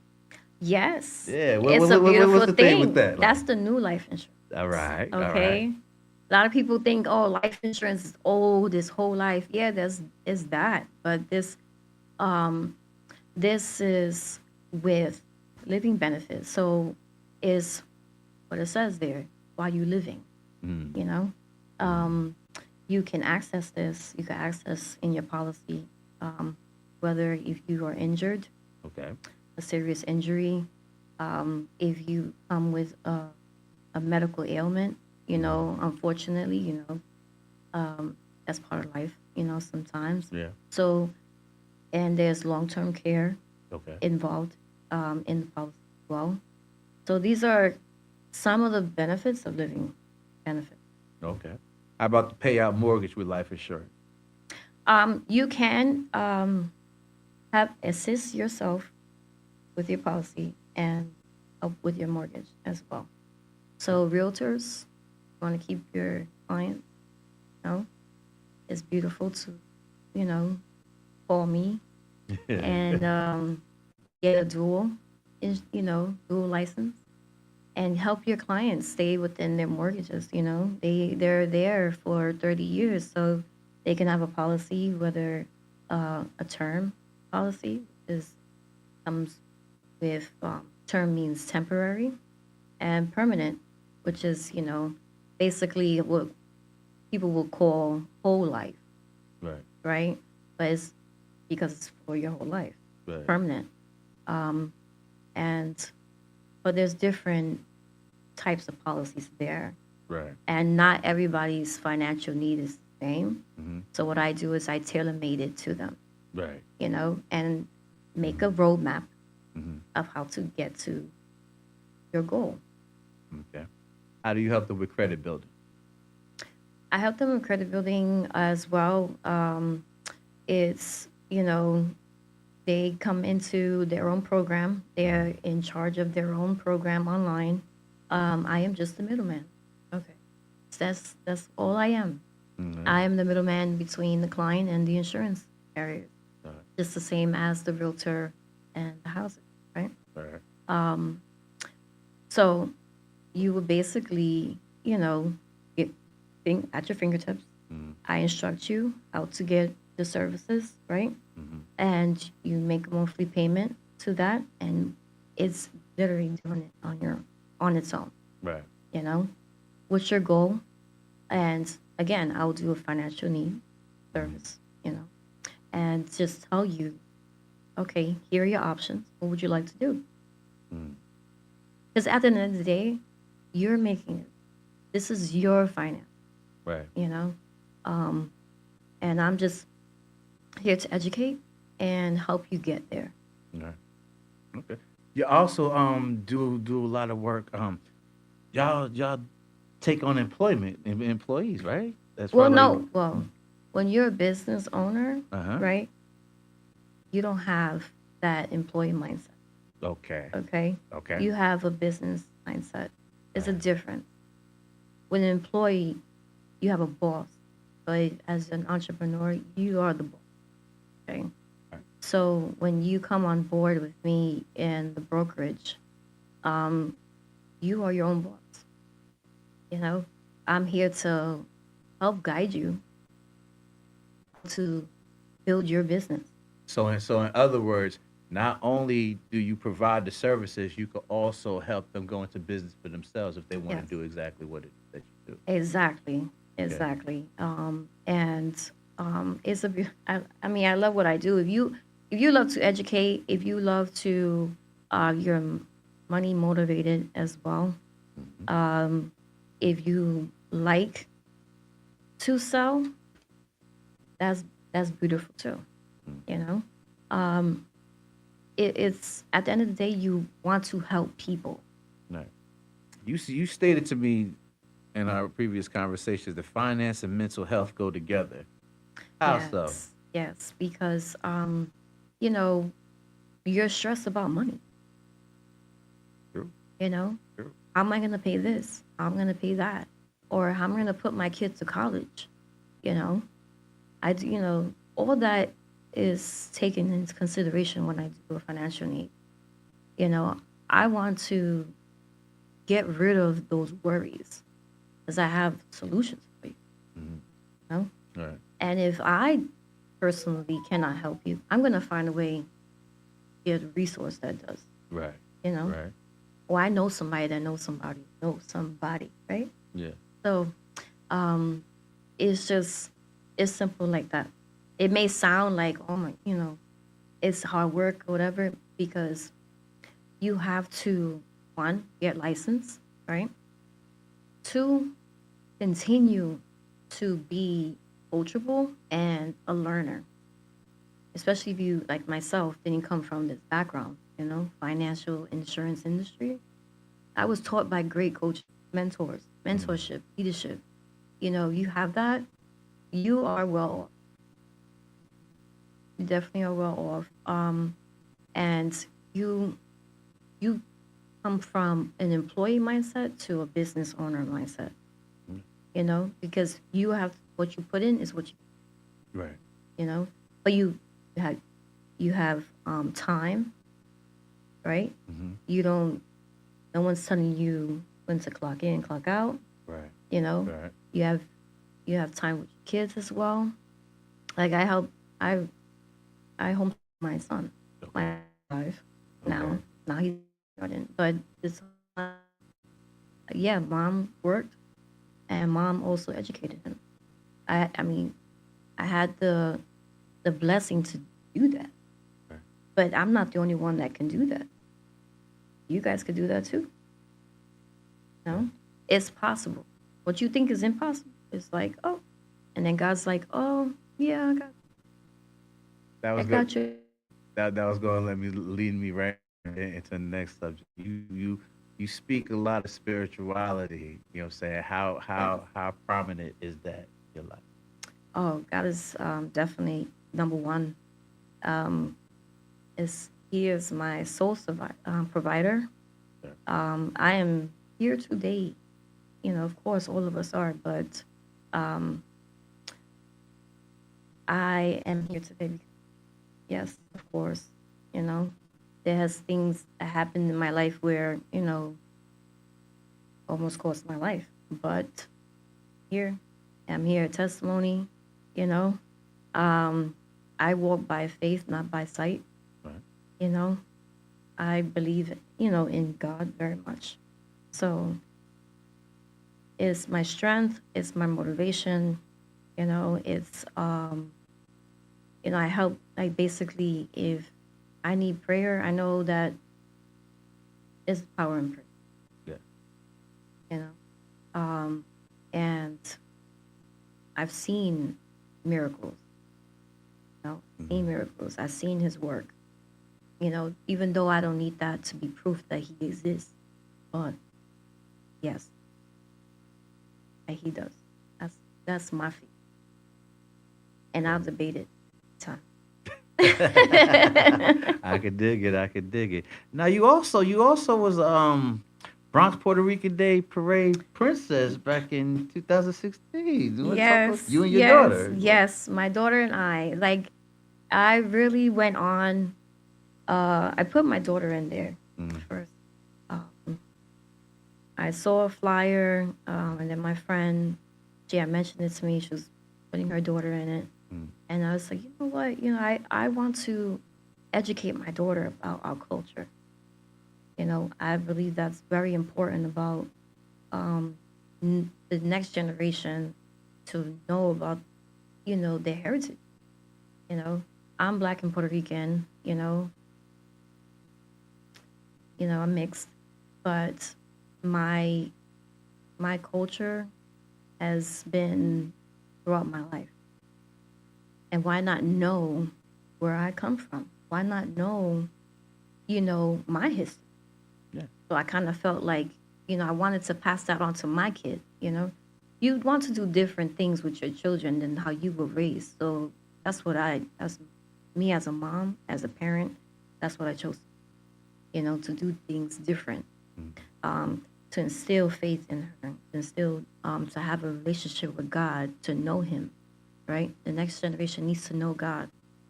Yes, Yeah. it's a beautiful What's the thing with thing. that? That's the new life insurance. All right. All right. Okay. A lot of people think, oh, life insurance is old, this whole life. Yeah, is that. But um this is with living benefits. So is what it says there, while you living, Mm, you know? Um you can access this, you can access in your policy, whether if you are injured, okay. a serious injury, if you come with a medical ailment, unfortunately, that's part of life, sometimes. Yeah. So, and there's long-term care Okay. involved in the policy as well. So these are some of the benefits of living benefits. Okay. How about the payout mortgage with life insurance? You can have assist yourself with your policy and with your mortgage as well. So realtors want to keep your clients, it's beautiful to, call me and get a dual license and help your clients stay within their mortgages. They're there for 30 years, so they can have a policy, whether a term policy comes with term means temporary, and permanent, which is basically what people will call whole life, Right. right? But it's because it's for your whole life, Right. permanent. And but there's different types of policies there, Right. and not everybody's financial need is the same. Mm-hmm. So what I do is I tailor made it to them, Right. and make a roadmap Mm-hmm. of how to get to your goal. Okay. How do you help them with credit building? I help them with credit building as well. It's, they come into their own program. They're in charge of their own program online. I am just the middleman. Okay. That's all I am. Mm-hmm. I am the middleman between the client and the insurance carrier. Right. Just the same as the realtor and the housing, right? Right. So you would basically, get at your fingertips. Mm-hmm. I instruct you how to get the services, right? Mm-hmm. And you make a monthly payment to that, and it's literally doing it on its own. Right. What's your goal? And again, I'll do a financial need service, and just tell you, okay, here are your options. What would you like to do? Mm. Because at the end of the day, you're making it. This is your finance, Right. and I'm just here to educate and help you get there. Right. Okay. You also do a lot of work. Y'all take on employees, right? That's Well, probably. no, well, when you're a business owner, Uh-huh. right, you don't have that employee mindset. Okay. Okay. Okay. You have a business mindset. It's a Right. difference. With an employee, you have a boss, but as an entrepreneur, you are the boss. Okay. Right. So when you come on board with me in the brokerage, you are your own boss. I'm here to help guide you to build your business. So in other words, not only do you provide the services, you can also help them go into business for themselves if they want Yes. to do exactly what it that you do. Exactly. Exactly. And it's I mean, I love what I do. If you love to educate, if you love to you're money motivated as well. If you like to sell, that's beautiful too. You know, it's at the end of the day, you want to help people. Right. You stated to me in our previous conversations that finance and mental health go together. How so? Yes, because you know, you're stressed about money. You know, True. how am I going to pay this? How am I going to pay that? Or how am I going to put my kid to college? You know, all that is taken into consideration when I do a financial need. You know, I want to get rid of those worries because I have solutions for you. Mhm. You know? Right. And if I personally cannot help you, I'm going to find a way to get a resource that does. Right. You know? Right. Or I know somebody that knows somebody, right? Yeah. So it's simple like that. It may sound like, oh my, it's hard work or whatever, because you have to, one, get licensed, right? Two, continue to be coachable and a learner, especially if you, like myself, didn't come from this background, financial insurance industry. I was taught by great coaches, mentors, mentorship, leadership. You have that, you are well off. You definitely are well off. And you come from an employee mindset to a business owner mindset, because you have what you put in is what Right. but you have time, right? Mhm. No one's telling you when to clock in, clock out, Right. Right. You have time with your kids as well. Like I homeschool my son, my 5 now. Okay. Now he's starting, but this, yeah, mom worked and mom also educated him. I mean, I had the blessing to do that, Right. but I'm not the only one that can do that. You guys could do that too. No, it's possible. What you think is impossible is like, oh, and then God's like, oh, yeah, That I was got good. you. That was going to lead me right into the next subject. You speak a lot of spirituality. You know what I'm saying? How prominent is that in your life? Oh, God is definitely number one. Um, He is my provider. Sure. I am here today. Of course, all of us are, but um, I am here today. Yes, of course. You know, there has things that happened in my life where almost cost my life, but here I'm here, testimony. You know, um, I walk by faith, not by sight. Right. You know, I believe in God very much. So it's my strength, it's my motivation. It's I help, like, basically, if I need prayer, I know that there's power in prayer. Yeah. you and I've seen miracles. Seen miracles. I've seen his work. Even though I don't need that to be proof that he exists, but yes, that he does. That's my faith, and I'll debate it time. I could dig it. I could dig it. Now you also was Bronx Puerto Rican Day Parade princess back in 2016. You wanna talk about Yes, you and your yes, daughter? yes. My daughter and I really went on. I put my daughter in there first. Um, I saw a flyer, and then my friend, she had mentioned it to me. She was putting her daughter in it. And I was like, you know what? I want to educate my daughter about our culture. I believe that's very important about the next generation to know about, their heritage. I'm Black and Puerto Rican, I'm mixed, but my culture has been throughout my life. And why not know where I come from? Why not know, my history? Yeah. So I kind of felt like, I wanted to pass that on to my kid, You'd want to do different things with your children than how you were raised. So that's me as a mom, as a parent, that's what I chose, to do things different. to instill faith in her, to instill, to have a relationship with God, to know Him, right? The next generation needs to know God.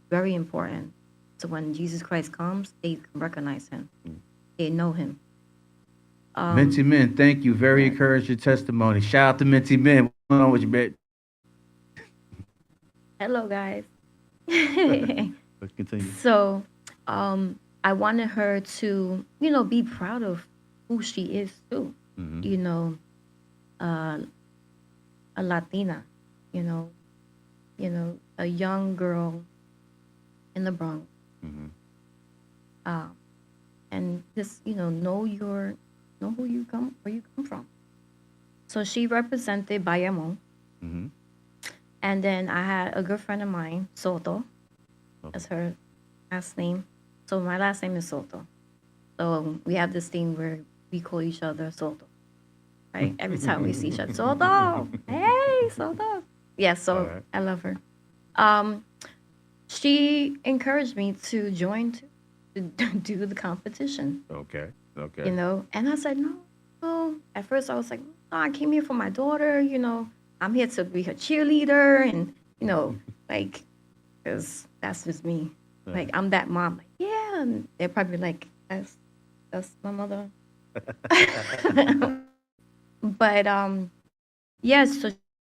Very important. So when Jesus Christ comes, they can recognize Him. They know Him. Minty Men, thank you. Very encouraging testimony. Shout out to Minty Men. What's going on with you, man? Hello, guys. Let's continue. So, I wanted her to, be proud of who she is too. A Latina, a young girl in the Bronx. And just, know who you where you come from. So she represented Bayamon. And then I had a good friend of mine, Soto. That's her last name. So my last name is Soto. So we have this thing where we call each other Soto, right? Every time we see each other, Soto, hey, Soto. Yeah, so right. I love her. She encouraged me to join to do the competition. Okay. And I said, no. At first I was like, no, I came here for my daughter, I'm here to be her cheerleader and, because that's just me. Right. Like, I'm that mom. Like, yeah. And they're probably like, that's my mother. But, so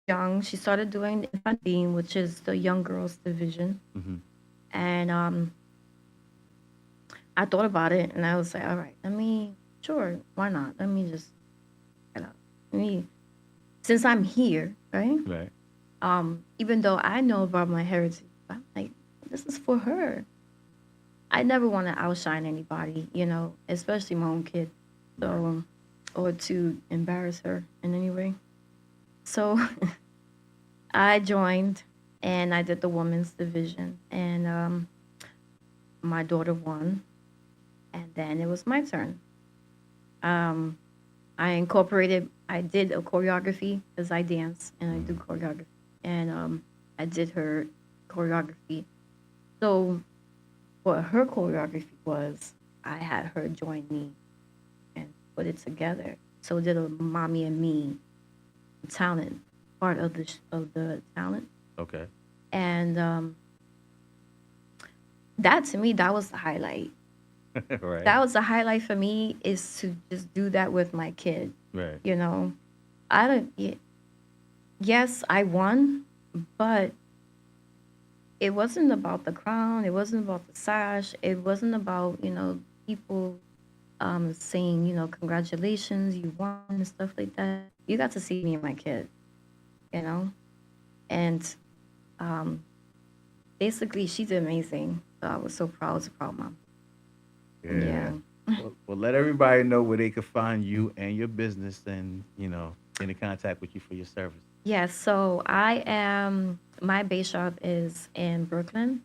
young, she started doing the infant team, which is the young girls division. And I thought about it and I was like, all right, sure, why not? Let me just, since I'm here, right? Right. Even though I know about my heritage, I'm like, this is for her. I never want to outshine anybody, especially my own kid, so, or to embarrass her in any way. So I joined and I did the women's division, and my daughter won, and then it was my turn. I did a choreography because I dance and I do choreography, and I did her choreography. So what her choreography was, I had her join me and put it together. So did a mommy and me talent part of the talent. Okay. And that to me, that was the highlight. Right. That was the highlight for me, is to just do that with my kid. Right. Yes, I won, but it wasn't about the crown. It wasn't about the sash. It wasn't about, people saying, congratulations, you won and stuff like that. You got to see me and my kid, and basically she did amazing. So I was so proud. I was a proud mom. Yeah. Well, let everybody know where they can find you and your business and, get in contact with you for your service. Yes, so my base shop is in Brooklyn.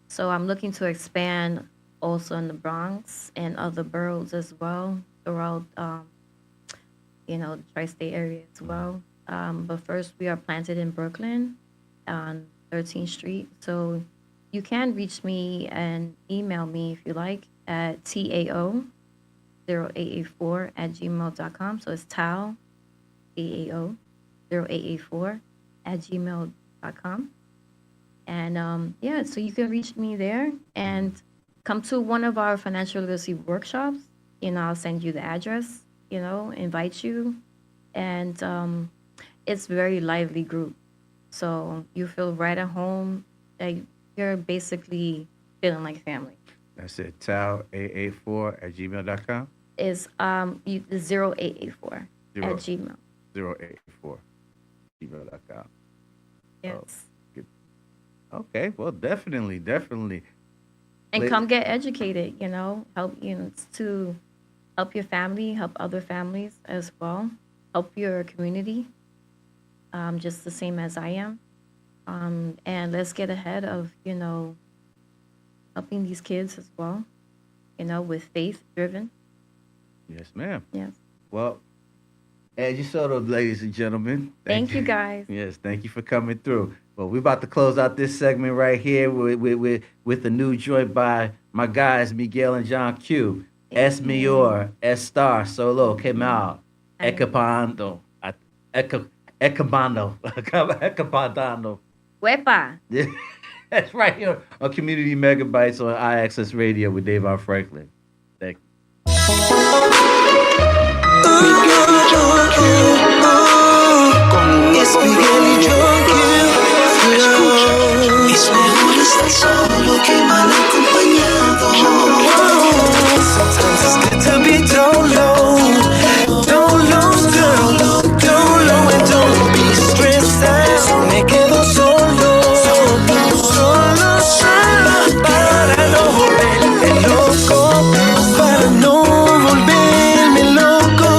So I'm looking to expand also in the Bronx and other boroughs as well, throughout, the tri-state area as well. But first we are planted in Brooklyn on 13th Street. So you can reach me and email me if you like at tao0884@gmail.com. So it's tao, tao0884@gmail.com. And so you can reach me there and come to one of our financial literacy workshops. I'll send you the address, invite you. And it's very lively group. So you feel right at home. Like you're basically feeling like family. That's it. Tao884@gmail.com. Is 0884 at Gmail. 0884 gmail.com. Yes. Oh, okay. Well, definitely. And come get educated. Help to help your family, help other families as well, help your community, just the same as I am. And let's get ahead of helping these kids as well, with faith driven. Yes, ma'am. Yes. Well, as you saw, those, ladies and gentlemen. Thank you, guys. Yes, thank you for coming through. Well, we're about to close out this segment right here with a new joint by my guys, Miguel and John Q. Es Mayor, Estar, Solo, Kemal, Ecapando, Ecabando, Ecabandano. Wepa. Yeah, that's right here on Community Megabytes on IAXIS Radio with Davon Franklin. Thank you. Es Miguel y escucha, es mejor estar solo que mal acompañado. Sometimes it's good to be down low, girl, down low and don't be stressed out. Me quedo solo, para no volverme loco, para no volverme loco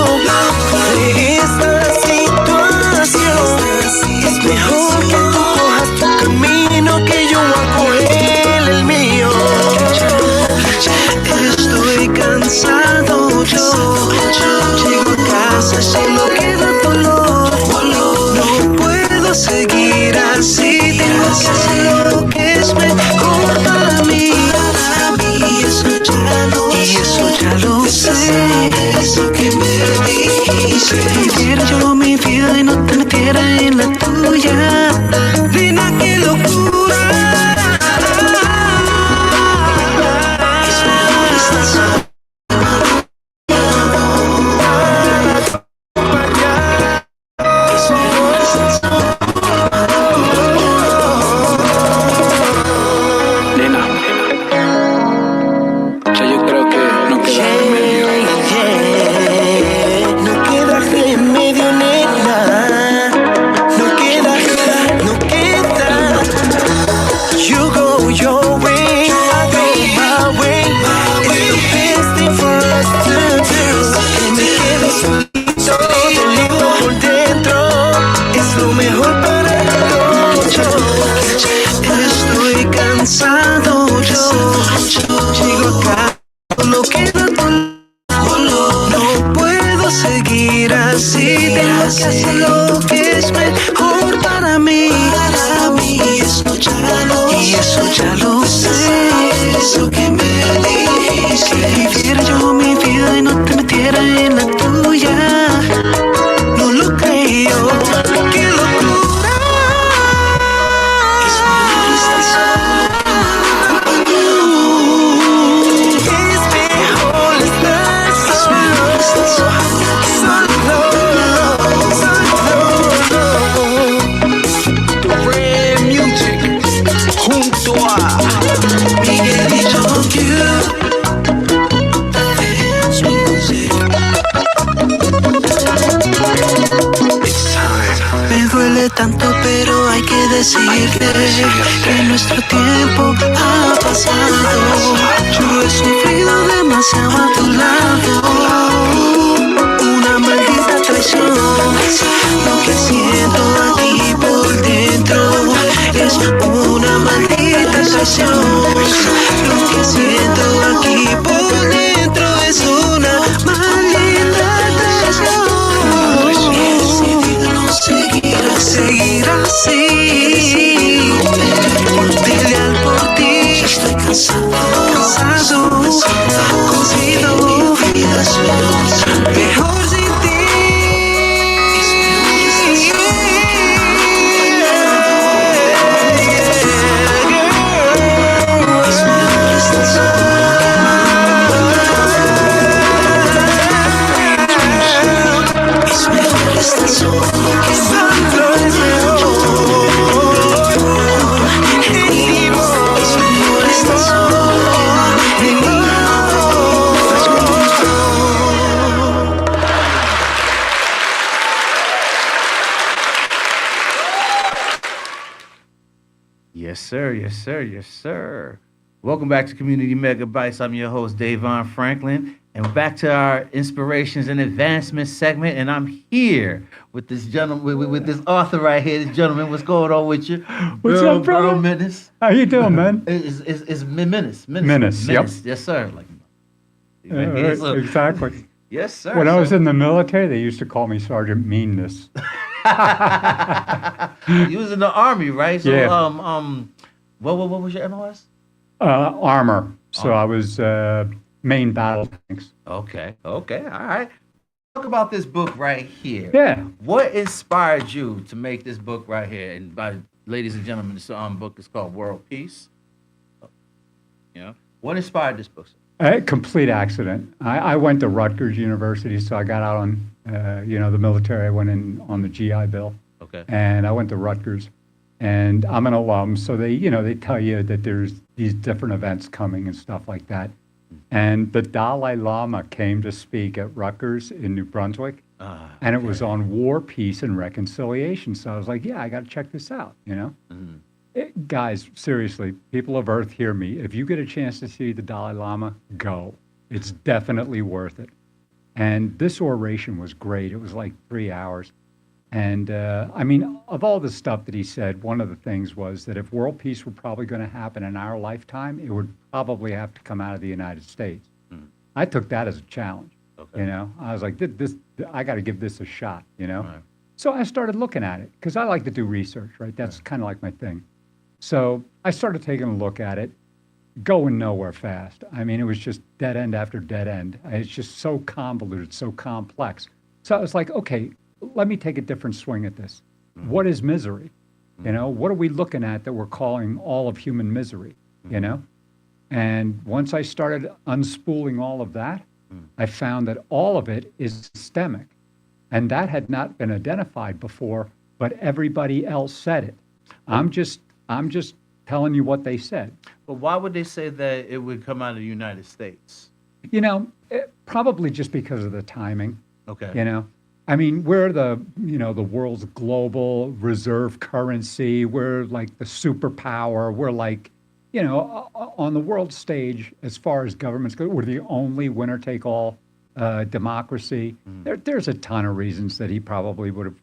de esta situación. Es mejor que tú cojas tu camino que yo voy a coger el mío. Estoy cansado yo, llego a casa solo queda dolor. No puedo seguir así, tengo que hacer lo que es mejor para mí. Y eso ya lo sé, eso que me dice. Viviera yo mi vida y no te metiera en la tuya. Nena, qué locura. Es mejor estar solo. Es mejor estar solo. Nena, ya yo creo que no queda remedio. No queda remedio, nena. No queda. You go your way, I go my way. It's the best thing for us to do. Que me quedo solito, dolido por dentro. Es lo mejor para los dos. Estoy cansado yo. Llego acá, solo queda dolor. No puedo seguir así. Tengo que hacer lo que es mejor para mí. Y eso ya lo sé, eso que me dice. Que viviera yo mi vida y no te metiera en la tuya. No lo creo, qué locura. Es mejor estar solo. Es mejor estar solo. Red Music junto a Miguel y me duele tanto, pero hay que decirte que nuestro tiempo ha pasado. Yo he sufrido demasiado a tu lado. Una maldita traición. Lo que siento aquí por dentro es una maldita traición. Lo que siento aquí por dentro es una maldita traición. Seguir así, pelear por ti. Estoy cansado, consigo mejor sin ti. Es mejor estar solo. Es mejor estar solo. Yes, sir. Yes, sir. Yes, sir. Welcome back to Community Megabytes. I'm your host, Davon Franklin, and back to our inspirations and advancement segment. And I'm here with this gentleman, with this author right here. This gentleman, what's going on with you? What's up, brother? Burl Menace. How you doing, man? It's Menace. Menace, yep. Yes, sir. Like, exactly. Yes, sir. When I was in the military, they used to call me Sergeant Meanness. You was in the Army, right? So, yeah. what was your MOS? Armor. So I was main battle tanks. Okay. All right. Talk about this book right here. Yeah. What inspired you to make this book right here? And ladies and gentlemen, this book is called World Peace. You know, what inspired this book? A complete accident. I went to Rutgers University, so I got out on, the military. I went in on the GI Bill. Okay. And I went to Rutgers, and I'm an alum, so they tell you that there's these different events coming and stuff like that. And the Dalai Lama came to speak at Rutgers in New Brunswick, and it was on war, peace, and reconciliation. So I was like, yeah, I got to check this out, Guys, seriously, people of Earth, hear me. If you get a chance to see the Dalai Lama, go. It's definitely worth it. And this oration was great. It was like 3 hours. And of all the stuff that he said, one of the things was that if world peace were probably going to happen in our lifetime, it would probably have to come out of the United States. I took that as a challenge. Okay. I was like, this I got to give this a shot, Right. So I started looking at it because I like to do research, right? That's kind of like my thing. So I started taking a look at it, going nowhere fast. It was just dead end after dead end. It's just so convoluted, so complex. So I was like, okay, let me take a different swing at this. What is misery? What are we looking at that we're calling all of human misery? And once I started unspooling all of that, I found that all of it is systemic. And that had not been identified before, but everybody else said it. I'm just telling you what they said. But why would they say that it would come out of the United States? Probably just because of the timing. Okay. We're the world's global reserve currency. We're like the superpower. We're like, on the world stage, as far as governments go, we're the only winner-take-all democracy. There's a ton of reasons that he probably would have,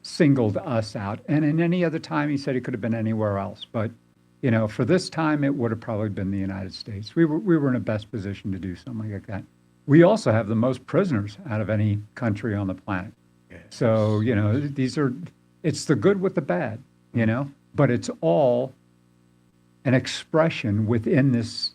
singled us out. And in any other time, he said it could have been anywhere else. But, for this time, it would have probably been the United States. We were in the best position to do something like that. We also have the most prisoners out of any country on the planet. Yes. So, it's the good with the bad, but it's all an expression within this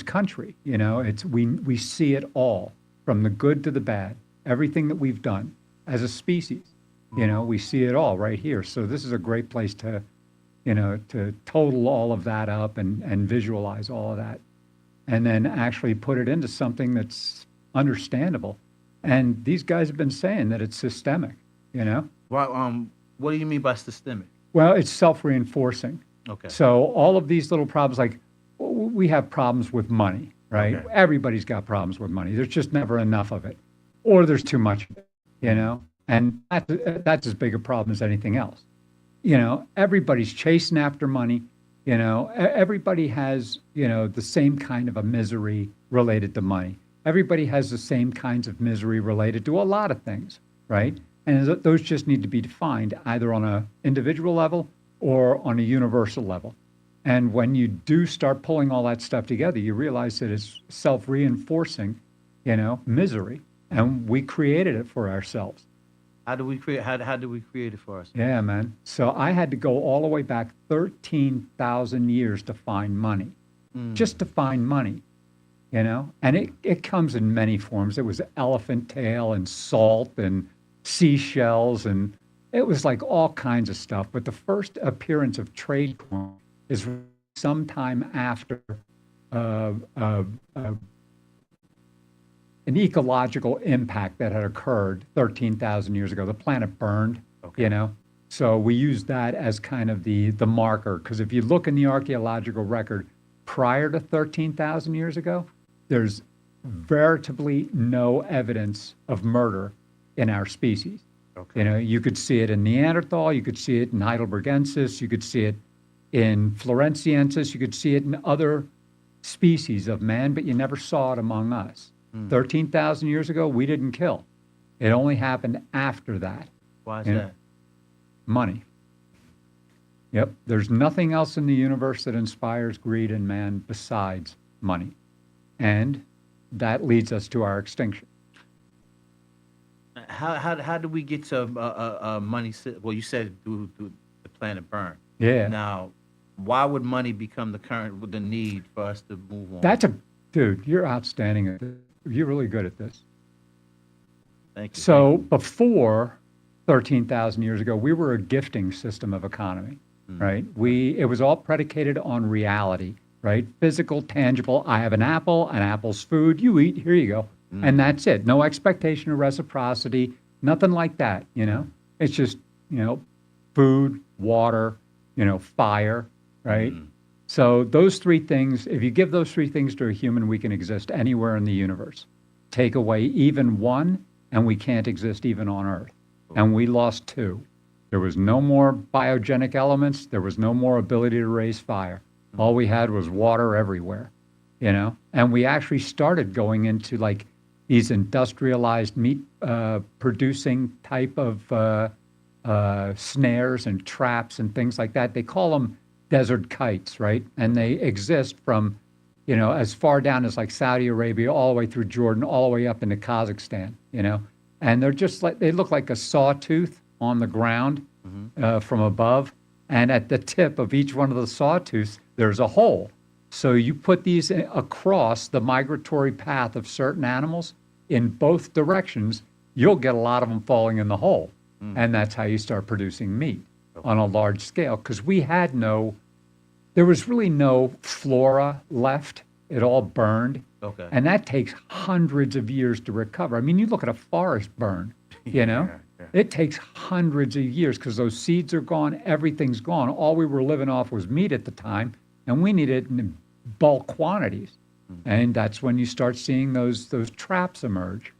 country. We see it all, from the good to the bad, everything that we've done as a species. We see it all right here. So this is a great place to total all of that up and visualize all of that, and then actually put it into something that's understandable. And these guys have been saying that it's systemic, Well, what do you mean by systemic? Well, it's self-reinforcing. Okay. So all of these little problems, like we have problems with money, right? Okay. Everybody's got problems with money. There's just never enough of it, or there's too much of it, And that's as big a problem as anything else. Everybody's chasing after money. Everybody has, the same kind of a misery related to money. Everybody has the same kinds of misery related to a lot of things, right? And those just need to be defined either on an individual level or on a universal level. And when you do start pulling all that stuff together, you realize that it's self-reinforcing, misery. And we created it for ourselves. How do we create it for ourselves? Yeah, man. So I had to go all the way back 13,000 years to find money, just to find money, And it comes in many forms. It was elephant tail and salt and seashells, and it was like all kinds of stuff. But the first appearance of trade coin is sometime after an ecological impact that had occurred 13,000 years ago. The planet burned, So we use that as kind of the marker. Because if you look in the archaeological record prior to 13,000 years ago, there's veritably no evidence of murder in our species. Okay. You could see it in Neanderthal, you could see it in Heidelbergensis, you could see it in Floresiensis, you could see it in other species of man, but you never saw it among us. 13,000 years ago, we didn't kill. It only happened after that. Why is that? Money. Yep. There's nothing else in the universe that inspires greed in man besides money. And that leads us to our extinction. How do we get to money? Well, you said through the planet burn. Yeah. Now, why would money become the need for us to move on? That's a dude, you're outstanding at this. You're really good at this. Thank you. So before 13,000 years ago, we were a gifting system of economy, right? It was all predicated on reality, right? Physical, tangible. I have an apple's food. You eat, here you go. And that's it. No expectation of reciprocity, nothing like that, you know? It's just, food, water, fire, right? So those three things, if you give those three things to a human, we can exist anywhere in the universe. Take away even one, and we can't exist even on Earth. And we lost two. There was no more biogenic elements. There was no more ability to raise fire. All we had was water everywhere, And we actually started going into like these industrialized meat producing type of snares and traps and things like that. They call them desert kites, right? And they exist from, as far down as like Saudi Arabia, all the way through Jordan, all the way up into Kazakhstan, And they're just like, they look like a sawtooth on the ground from above. And at the tip of each one of the sawtooths, there's a hole. So you put these across the migratory path of certain animals in both directions, you'll get a lot of them falling in the hole. And that's how you start producing meat on a large scale. Because there was really no flora left. It all burned. Okay. And that takes hundreds of years to recover. I mean, you look at a forest burn, It takes hundreds of years because those seeds are gone, everything's gone. All we were living off was meat at the time, and we needed it in bulk quantities. And that's when you start seeing those traps emerge.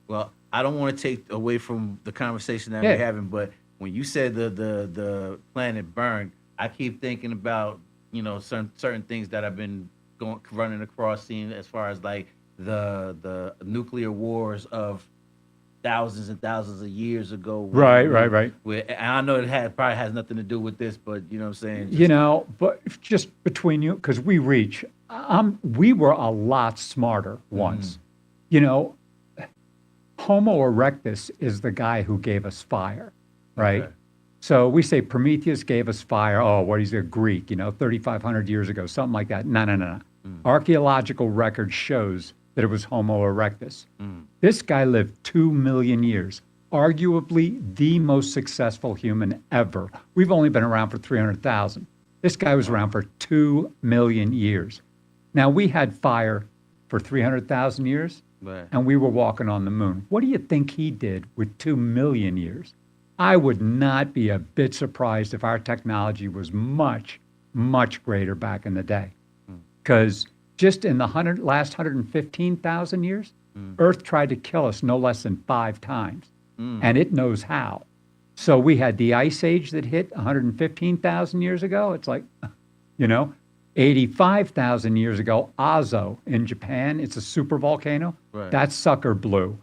Well, I don't want to take away from the conversation that we're having, but when you said the planet burned, I keep thinking about certain things that I've been running across, seeing as far as like the nuclear wars of thousands and thousands of years ago. Right. And I know it probably has nothing to do with this, but you know what I'm saying? But just between you, because we were a lot smarter once. Homo erectus is the guy who gave us fire, right? Okay. So we say Prometheus gave us fire. Oh, he's a Greek, 3,500 years ago, something like that. No. Archaeological record shows that it was Homo erectus. This guy lived 2 million years, arguably the most successful human ever. We've only been around for 300,000. This guy was around for 2 million years. Now, we had fire for 300,000 years, and we were walking on the moon. What do you think he did with 2 million years? I would not be a bit surprised if our technology was much, much greater back in the day. Because just in the last 115,000 years, Earth tried to kill us no less than 5 times, and it knows how. So we had the Ice Age that hit 115,000 years ago. It's like, 85,000 years ago, Azo in Japan, it's a super volcano. Right. That sucker blew.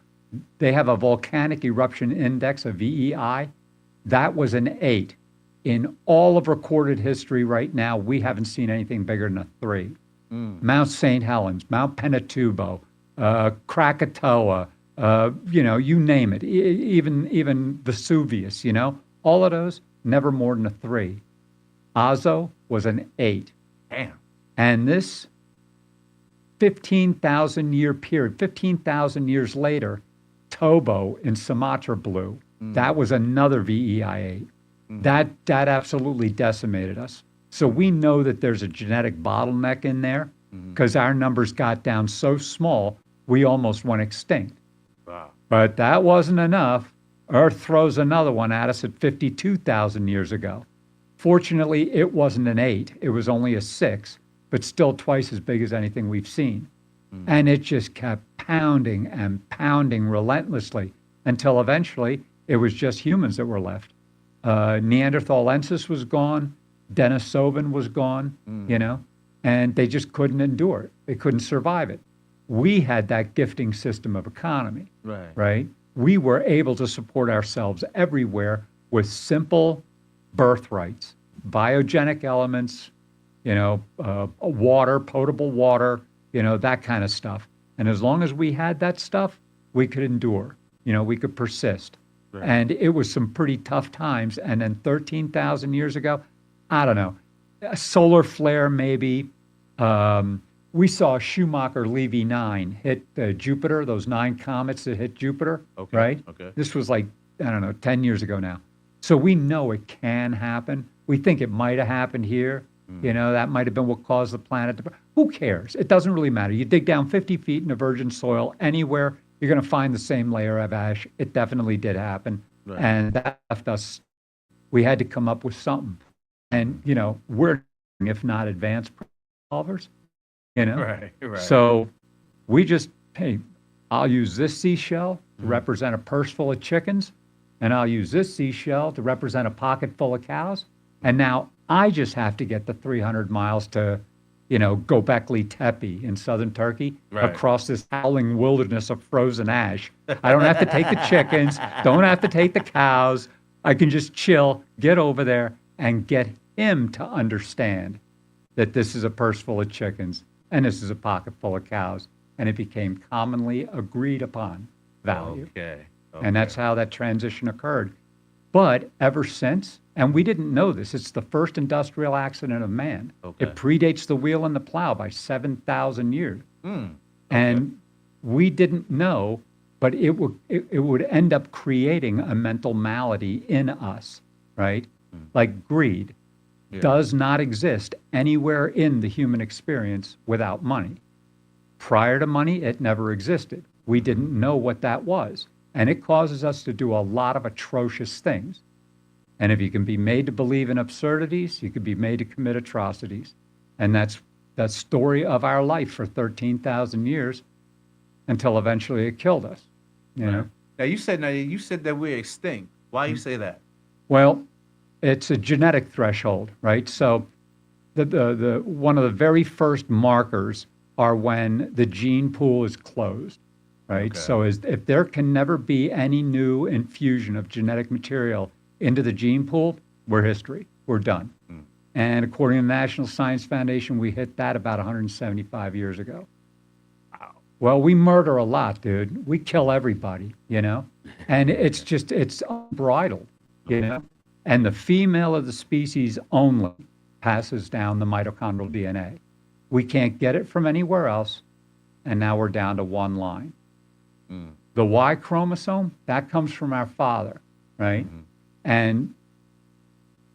They have a volcanic eruption index, a VEI. That was an 8. In all of recorded history right now, we haven't seen anything bigger than a 3. Mount St. Helens, Mount Pinatubo, Krakatoa, you name it, even Vesuvius, all of those, never more than a 3. Azo was an 8. Damn. And this 15,000 year period, 15,000 years later, Tobo in Sumatra blew. That was another VEI 8. That absolutely decimated us. So we know that there's a genetic bottleneck in there because our numbers got down so small, we almost went extinct. Wow. But that wasn't enough. Earth throws another one at us at 52,000 years ago. Fortunately, it wasn't an 8. It was only a 6, but still twice as big as anything we've seen. And it just kept pounding and pounding relentlessly until eventually it was just humans that were left. Neanderthalensis was gone. Denisovan was gone, and they just couldn't endure it. They couldn't survive it. We had that gifting system of economy, right? We were able to support ourselves everywhere with simple birthrights, biogenic elements, water, potable water, that kind of stuff. And as long as we had that stuff, we could endure, we could persist. Right. And it was some pretty tough times. And then 13,000 years ago, I don't know, a solar flare maybe, we saw Schumacher-Levy 9 hit Jupiter, those 9 comets that hit Jupiter, right? Okay. This was like, I don't know, 10 years ago now. So we know it can happen. We think it might have happened here. You know, that might have been what caused the planet to burn. Who cares? It doesn't really matter. You dig down 50 feet in a virgin soil anywhere, you're going to find the same layer of ash. It definitely did happen. Right. And that left us, we had to come up with something. And, you know, we're, if not advanced solvers, you know? Right. So we just, hey, I'll use this seashell to represent a purse full of chickens, and I'll use this seashell to represent a pocket full of cows. And now I just have to get the 300 miles to, you know, Göbekli Tepe in southern Turkey, across this howling wilderness of frozen ash. I don't have to take the chickens, don't have to take the cows. I can just chill, get over there, and get him to understand that this is a purse full of chickens and this is a pocket full of cows. And it became commonly agreed upon value. Okay. And that's how that transition occurred. But ever since, and we didn't know this, it's the first industrial accident of man. It predates the wheel and the plow by 7,000 years. And we didn't know, but it would end up creating a mental malady in us, right? Like greed does not exist anywhere in the human experience without money. Prior to money, it never existed. We didn't know what that was. And it causes us to do a lot of atrocious things. And if you can be made to believe in absurdities, you can be made to commit atrocities. And that's the story of our life for 13,000 years until eventually it killed us. You know? Now you said that we're extinct. Why you say that? Well, it's a genetic threshold, right? So the one of the very first markers are when the gene pool is closed, right? So if there can never be any new infusion of genetic material into the gene pool, we're history. We're done. And according to the National Science Foundation, we hit that about 175 years ago. Wow. Well, we murder a lot, dude. We kill everybody, you know? And it's unbridled, you know? And the female of the species only passes down the mitochondrial DNA. We can't get it from anywhere else, and now we're down to one line. The Y chromosome, that comes from our father, right? And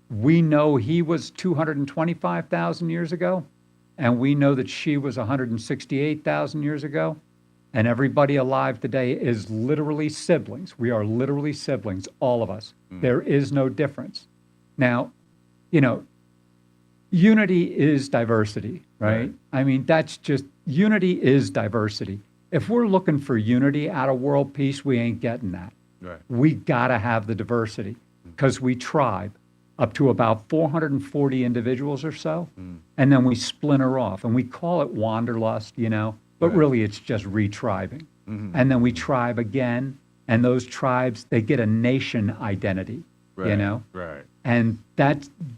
we know he was 225,000 years ago, and we know that she was 168,000 years ago, and everybody alive today is literally siblings. We are literally siblings, all of us. There is no difference. Now, you know, unity is diversity, right? I mean, that's just, unity is diversity. If we're looking for unity out of world peace, we ain't getting that. We gotta have the diversity, because we tribe up to about 440 individuals or so, and then we splinter off, and we call it wanderlust, you know, but really it's just retribing. And then we tribe again, and those tribes, they get a nation identity, you know? And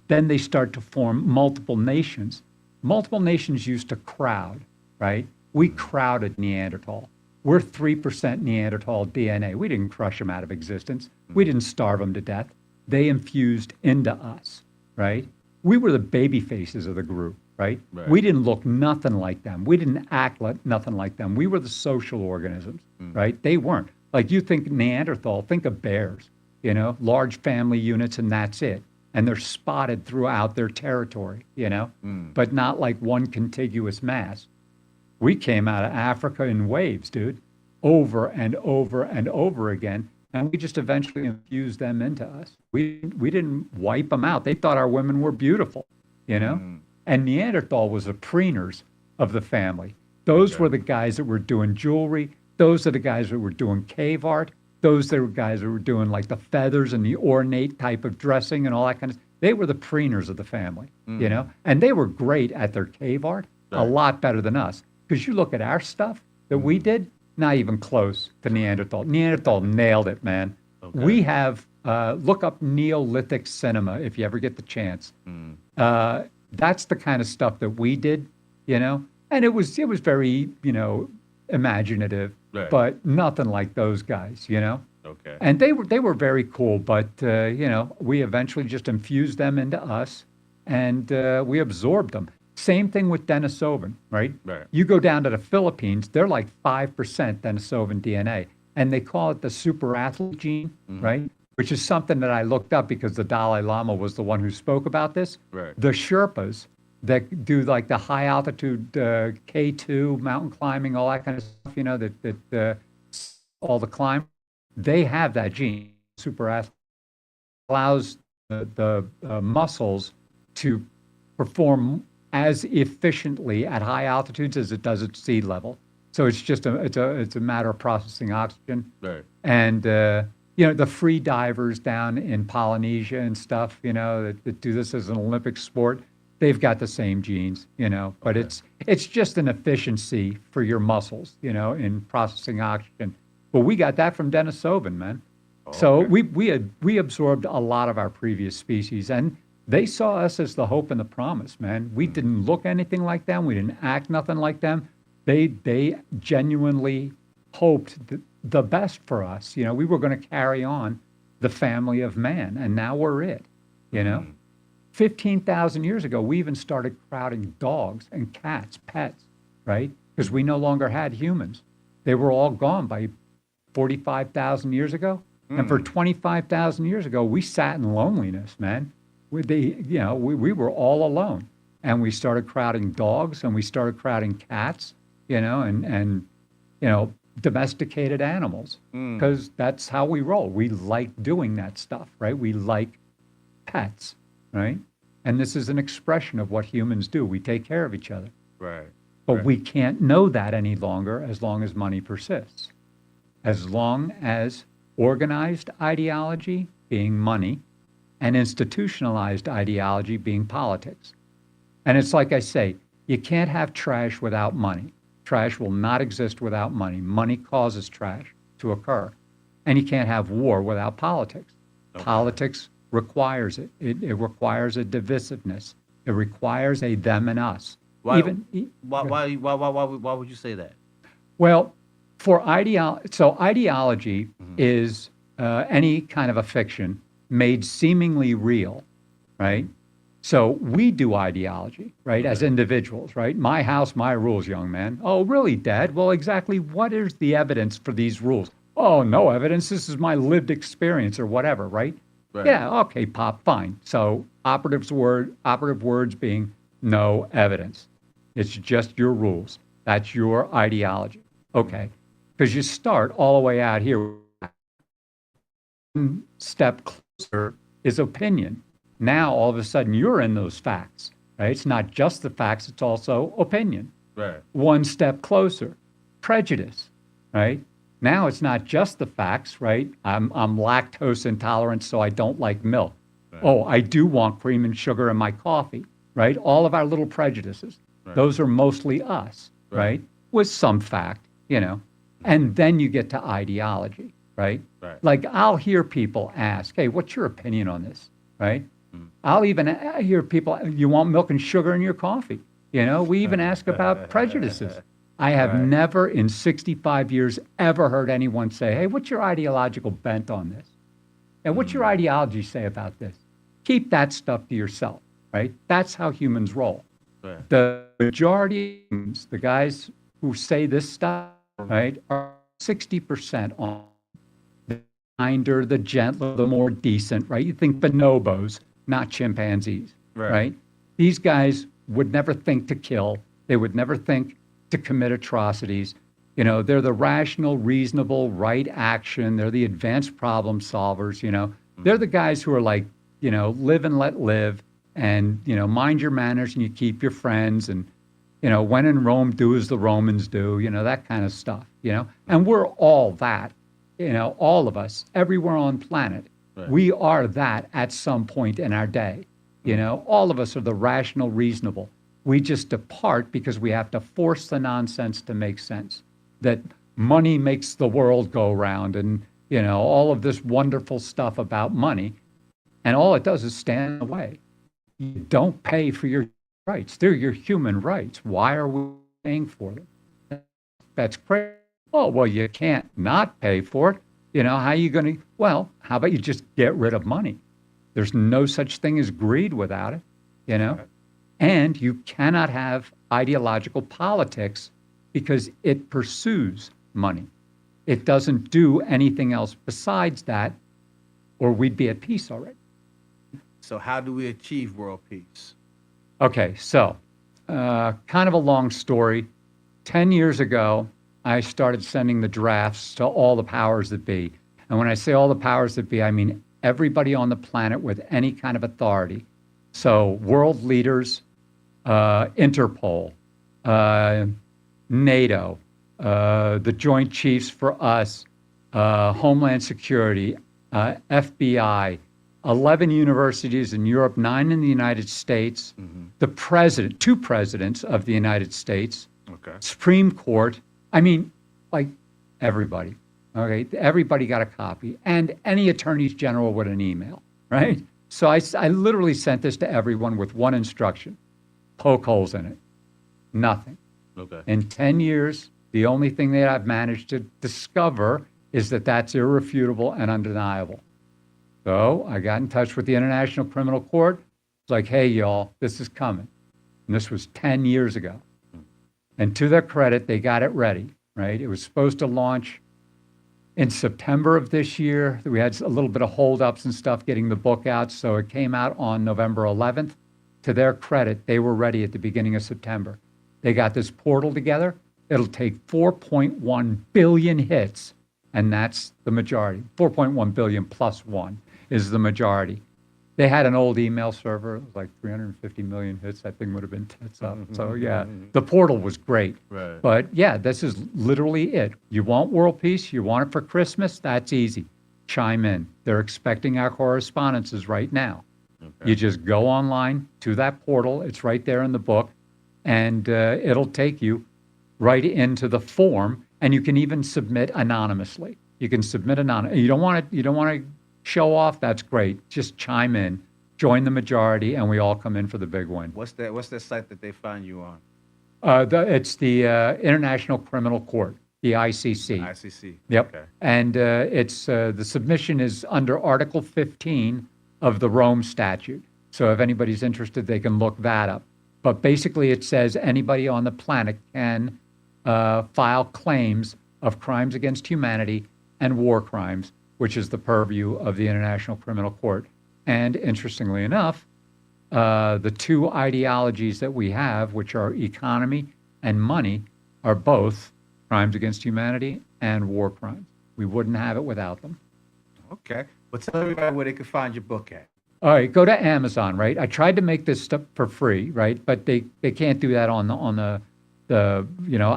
then they start to form multiple nations. Multiple nations used to crowd, right? We crowded Neanderthal. We're 3% Neanderthal DNA. We didn't crush them out of existence. We didn't starve them to death. They infused into us, right? We were the baby faces of the group, right? We didn't look nothing like them. We didn't act like nothing like them. We were the social organisms, right? They weren't. Like, you think Neanderthal, think of bears, you know, large family units, and that's it. And they're spotted throughout their territory, you know, but not like one contiguous mass. We came out of Africa in waves, dude, over and over and over again. And we just eventually infused them into us. We didn't wipe them out. They thought our women were beautiful, you know? And Neanderthal was the preeners of the family. Those were the guys that were doing jewelry. Those are the guys that were doing cave art. Those are the guys that were doing like the feathers and the ornate type of dressing and all that kind of stuff. They were the preeners of the family, you know? And they were great at their cave art, a lot better than us. Because you look at our stuff that we did, not even close to Neanderthal. Neanderthal nailed it, man. We have, look up Neolithic cinema if you ever get the chance. That's the kind of stuff that we did, you know? And it was very, you know, imaginative, but nothing like those guys, you know? And they were very cool, but, you know, we eventually just infused them into us, and we absorbed them. Same thing with Denisovan, right? Right. You go down to the Philippines, they're like 5% Denisovan DNA, and they call it the super athlete gene, right? Which is something that I looked up because the Dalai Lama was the one who spoke about this. Right. The Sherpas that do like the high altitude K2 mountain climbing, all that kind of stuff, you know, that all the climb, they have that gene, super athlete, allows the muscles to perform as efficiently at high altitudes as it does at sea level. So it's just it's a matter of processing oxygen. Right. And you know, the free divers down in Polynesia and stuff, you know, that do this as an Olympic sport, they've got the same genes, you know. But it's just an efficiency for your muscles, you know, in processing oxygen. But we got that from Denisovan, man. So we absorbed a lot of our previous species, and they saw us as the hope and the promise, man. We didn't look anything like them. We didn't act nothing like them. They genuinely hoped the best for us. You know, we were going to carry on the family of man, and now we're it, you know. 15,000 years ago, we even started crowding dogs and cats, pets, right? Because we no longer had humans. They were all gone by 45,000 years ago. And for 25,000 years ago, we sat in loneliness, man. We were all alone, and we started crowding dogs, and we started crowding cats, you know, and you know, domesticated animals, because that's how we roll. We like doing that stuff, right? We like pets, right? And this is an expression of what humans do. We take care of each other, Right. but we can't know that any longer as long as money persists, as long as organized ideology being money and institutionalized ideology being politics. And it's like I say, you can't have trash without money. Trash will not exist without money. Money causes trash to occur. And you can't have war without politics. Politics requires it. It requires a divisiveness. It requires a them and us. Why would you say that? Well, for ideology is any kind of a fiction made seemingly real, right? So we do ideology, right, as individuals, right? My house, my rules, young man. Oh, really, Dad? Well, exactly what is the evidence for these rules? Oh, no evidence. This is my lived experience or whatever, right? Right. Yeah, okay, Pop, fine. So operative words being no evidence. It's just your rules. That's your ideology. Okay. Because you start all the way out here. One step closer is opinion. Now, all of a sudden, you're in those facts, right? It's not just the facts, it's also opinion. Right. One step closer, prejudice, right? Now, it's not just the facts, right? I'm lactose intolerant, so I don't like milk. Right. Oh, I do want cream and sugar in my coffee, right? All of our little prejudices. Right. Those are mostly us, right? With some fact, you know. And then you get to ideology, right? Right. Like I'll hear people ask, hey, what's your opinion on this, right? I'll even hear people, you want milk and sugar in your coffee? You know, we even ask about prejudices. I have never in 65 years ever heard anyone say, hey, what's your ideological bent on this? And what's your ideology say about this? Keep that stuff to yourself, right? That's how humans roll. Right. The majority of humans, the guys who say this stuff, right, are 60% on the kinder, the gentler, the more decent, right? You think bonobos, not chimpanzees, right? These guys would never think to kill. They would never think to commit atrocities. You know, they're the rational, reasonable, right action. They're the advanced problem solvers, you know. They're the guys who are like, you know, live and let live and, you know, mind your manners and you keep your friends and, you know, when in Rome, do as the Romans do, you know, that kind of stuff, you know. And we're all that, you know, all of us, everywhere on planet. Right. We are that at some point in our day. You know, all of us are the rational, reasonable. We just depart because we have to force the nonsense to make sense. That money makes the world go round and, you know, all of this wonderful stuff about money. And all it does is stand in the way. You don't pay for your rights. They're your human rights. Why are we paying for them? That's crazy. Oh, well, you can't not pay for it. You know, how are you going to, well, how about you just get rid of money? There's no such thing as greed without it, you know? And you cannot have ideological politics because it pursues money. It doesn't do anything else besides that, or we'd be at peace already. So how do we achieve world peace? Okay, so kind of a long story. 10 years ago, I started sending the drafts to all the powers that be. And when I say all the powers that be, I mean everybody on the planet with any kind of authority. So world leaders, Interpol, NATO, the Joint Chiefs for us, Homeland Security, FBI, 11 universities in Europe, 9 in the United States, the president, 2 presidents of the United States, Supreme Court. I mean, like everybody. Okay, everybody got a copy, and any attorneys general with an email, right? So I literally sent this to everyone with one instruction: poke holes in it. Nothing. Okay. In 10 years, the only thing that I've managed to discover is that that's irrefutable and undeniable. So I got in touch with the International Criminal Court. It's like, hey, y'all, this is coming. And this was 10 years ago. And to their credit, they got it ready, right? It was supposed to launch in September of this year. We had a little bit of holdups and stuff getting the book out. So it came out on November 11th. To their credit, they were ready at the beginning of September. They got this portal together. It'll take 4.1 billion hits, and that's the majority. 4.1 billion plus 1 is the majority. They had an old email server. It was like 350 million hits. That thing would have been tits up. So yeah, the portal was great. Right. But yeah, this is literally it. You want world peace? You want it for Christmas? That's easy. Chime in. They're expecting our correspondences right now. Okay. You just go online to that portal. It's right there in the book, and it'll take you right into the form. And you can even submit anonymously. You can submit anonymously. You don't want to show off. That's great. Just chime in, join the majority, and we all come in for the big win. What's that site that they find you on? It's the International Criminal Court, the ICC. ICC. Yep. Okay. And it's the submission is under Article 15 of the Rome Statute. So if anybody's interested, they can look that up. But basically, it says anybody on the planet can file claims of crimes against humanity and war crimes, which is the purview of the International Criminal Court. And interestingly enough, the 2 ideologies that we have, which are economy and money, are both crimes against humanity and war crimes. We wouldn't have it without them. Okay. Well, tell everybody where they can find your book at. All right, go to Amazon, right? I tried to make this stuff for free, right? But they can't do that on the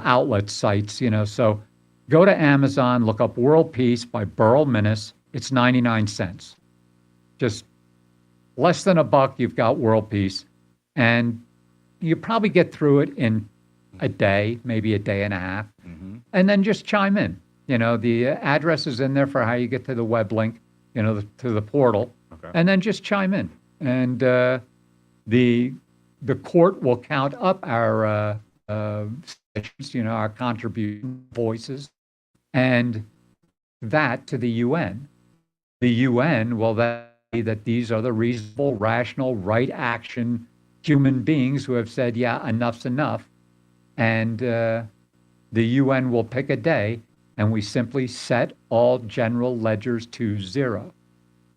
outlet sites, So go to Amazon, look up World Peace by Burl Minnis. It's 99 cents. Just less than $1, you've got World Peace. And you probably get through it in a day, maybe a day and a half. And then just chime in. The address is in there for how you get to the web link, to the portal. Okay. And then just chime in. And the court will count up our sessions, our contribution voices, and that to the UN. The UN will then say that these are the reasonable, rational, right action human beings who have said, yeah, enough's enough. And the UN will pick a day, and we simply set all general ledgers to 0.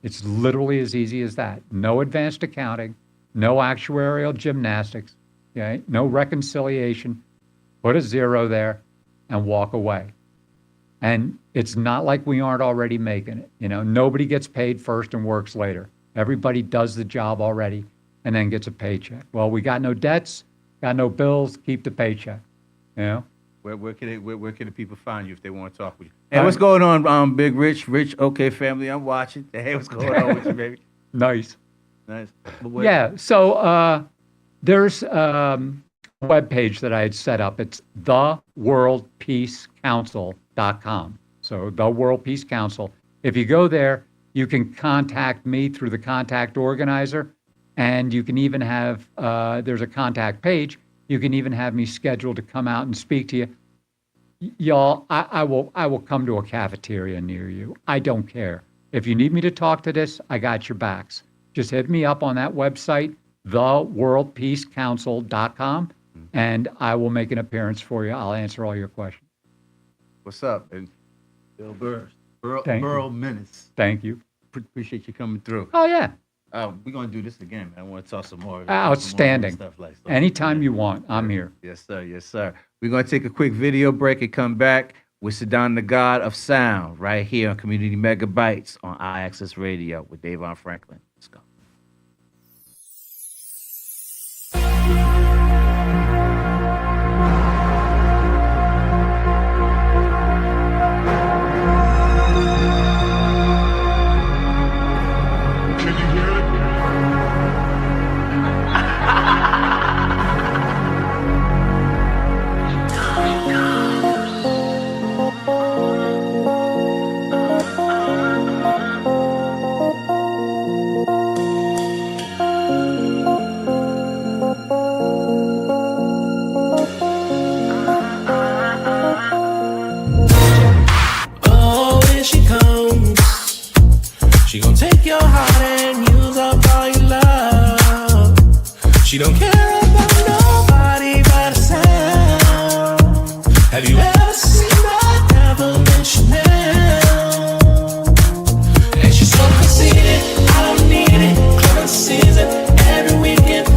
It's literally as easy as that. No advanced accounting, no actuarial gymnastics, okay? No reconciliation. Put a 0 there and walk away. And it's not like we aren't already making it. Nobody gets paid first and works later. Everybody does the job already and then gets a paycheck. Well, we got no debts, got no bills, keep the paycheck. Where can the people find you if they want to talk with you? Hey, what's going on, Big Rich? Rich, okay, family, I'm watching. Hey, what's going on with you, baby? Nice. Yeah, so there's a webpage that I had set up. It's theworldpeacecouncil.com. So the World Peace Council. If you go there, you can contact me through the contact organizer, and you can even have, there's a contact page. You can even have me scheduled to come out and speak to you. Y'all, I will come to a cafeteria near you. I don't care. If you need me to talk to this, I got your backs. Just hit me up on that website, theworldpeacecouncil.com, and I will make an appearance for you. I'll answer all your questions. What's up? And Bill Burr, Thank Burl you. Menace. Thank you. Appreciate you coming through. Oh, yeah. We're gonna do this again, man. I want to talk some more. Outstanding. Stuff like that. Anytime you want, I'm here. Yes, sir. Yes, sir. We're gonna take a quick video break and come back with Saddam, the God of Sound, right here on Community Megabytes on IAXIS Radio with DAVON Franklin. Let's go. Oh, here she comes. She gon' take your heart and use up all your love. She don't care about nobody but herself. Have you ever seen the devil in Chanel? And she's so conceited, I don't need it. Club season every weekend. I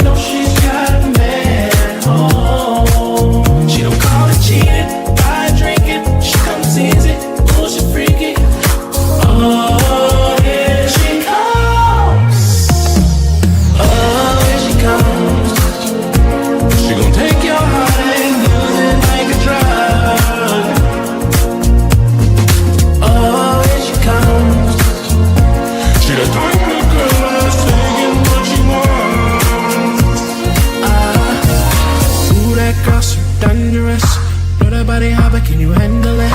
know she's got a man home. She don't call it cheating, buy drinking. She comes easy, bullshit freaky. Oh, here she comes. Oh, here she comes. She gon' take your heart and use it like a drug. Oh, here she comes. She the type of girl that's taking what she wants. Ooh, that girl so dangerous. Know that body hot, but can you handle it?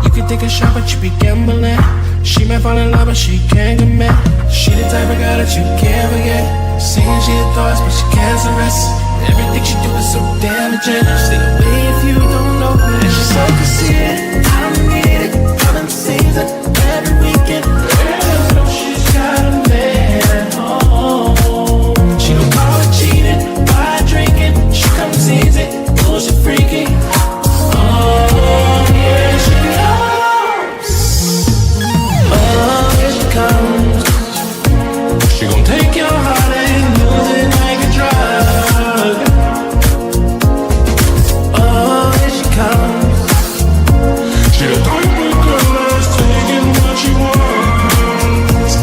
You can take a shot, but you be gambling. She might fall in love, but she can't commit. She the type of girl that you can't forget. Saying she had thoughts, but she cancerous. Everything she do is so damaging. Stay away if you don't know her. And she's so conceited, I don't need it. Coming season every weekend. Girl, she's got a man home. She don't call it cheating, buy drinking. She comes easy, bullshit freaky. Oh, here she comes. Oh, here she comes. She gon' take your heart and use it like a drug. Oh, here she comes. She the type of girl that's taking what she wants.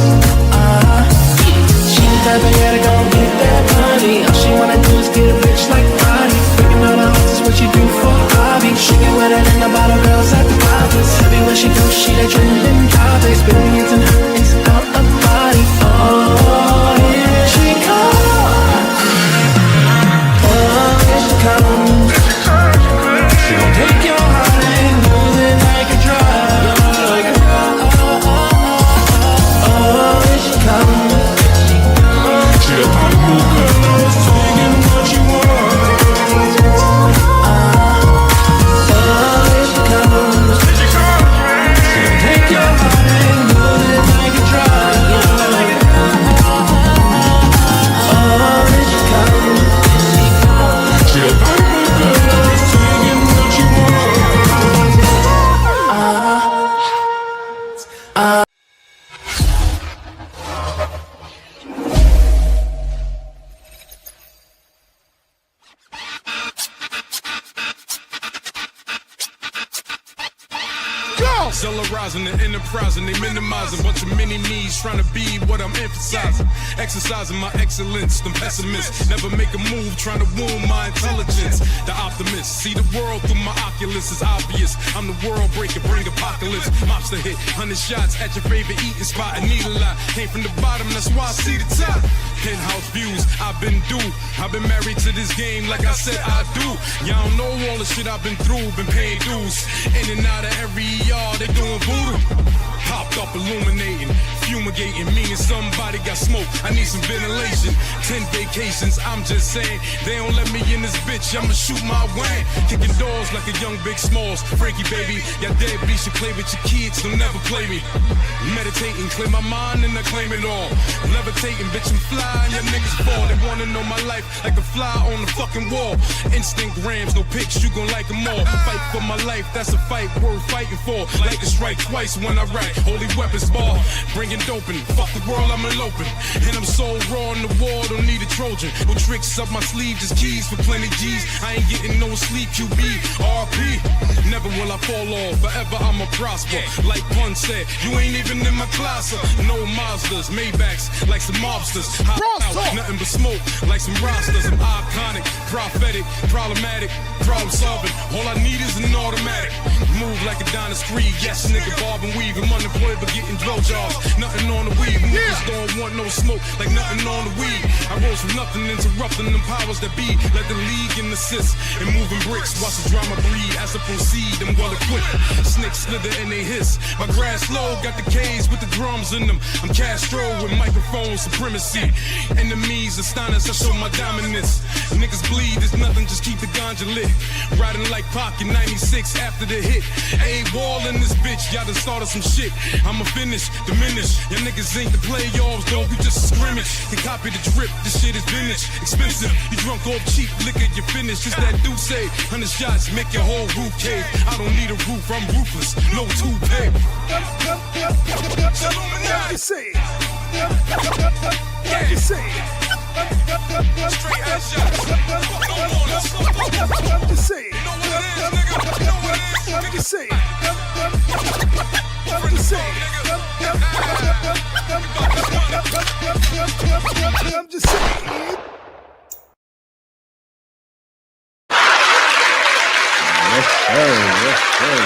She the type of girl that gon' get that money. All she wanna do is get rich like Roddy. Breaking all the hearts is what you do for a hobby. She get wetter than the bottle girls at the bars. Everywhere she goes, she that trending topics. Billions and hundreds out of body. Oh, here she comes. Oh, here she comes. She gon' take your heart and use it like a drug. Oh, here she comes. She the type of girl that's taking what she wants. Oh, here she comes. She gon' take your heart and use it like a drug. Oh, here she comes. She the type of girl that's taking what she wants. Celerizing and enterprising, they minimizing. Bunch of mini me's trying to be what I'm emphasizing. Exercising my excellence, them pessimists never make a move, trying to wound my intelligence. The optimist, see the world through my Oculus, is obvious. I'm the world breaker, bring apocalypse. Mobster hit, 100 shots at your favorite eating spot. I need a lot, came from the bottom, that's why I see the top. Penthouse views, I've been due. I've been married to this game like I said I do. Y'all don't know all the shit I've been through, been paying dues. In and out of every yard, they doing voodoo. Popped up illuminating, fumigating, meaning somebody got smoke. I need some ventilation. 10 vacations, I'm just saying. They don't let me in this bitch, I'ma shoot my wang. Kicking doors like a young Big Smalls. Frankie, baby, y'all deadbeats should play with your kids, don't never play me. Meditating, clear my mind and I claim it all. Levitating, bitch, I'm flying, your niggas fall. They wanna know my life like a fly on the fucking wall. Instinct grams, no pics, you gon' like them all. Fight for my life, that's a fight worth fighting for. Like a strike twice when I write. Holy weapons ball, bringing doping. Fuck the world, I'm eloping. And I'm so raw on the wall, don't need a Trojan. No tricks up my sleeve, just keys for plenty G's. I ain't getting no sleep, QB, RP. Never will I fall off, forever I'ma prosper. Like Pun said, you ain't even in my class. No Mazdas, Maybachs, like some mobsters. Hot out, nothing but smoke, like some Rastas. I'm iconic, prophetic, problematic, problem solving. All I need is an automatic. Move like a Adonis Creed, yes, nigga, bob and weave. I'm unemployed but getting blowjobs. Nothing on the weed, niggas don't want no smoke, like nothing on the weed. I rose from nothing, interrupting them powers that be. Let the league and assist and moving bricks. Watch the drama breed as I proceed. I'm well equipped. Snakes slither and they hiss. My grass low, got the K's with the drums in them. I'm Castro with microphone supremacy. Enemies astonished, I show my dominance. Niggas bleed, there's nothing, just keep the ganja lit. Riding like Pac in 96 after the hit. Ain't wall in this bitch, y'all done started some shit. I'ma finish, diminish. Your niggas ain't the playoffs, though, we just a scrimmage. Can copy the drip, this shit is vintage. Expensive, you drunk off cheap liquor, you finish. Just that do say, 100 shots, make your whole roof cave. I don't need a roof, I'm ruthless, no toupee. What you say? What you say? Straight headshots. What you say? You know what it is, nigga. You know what it is. What you say? What you say? I'm just saying.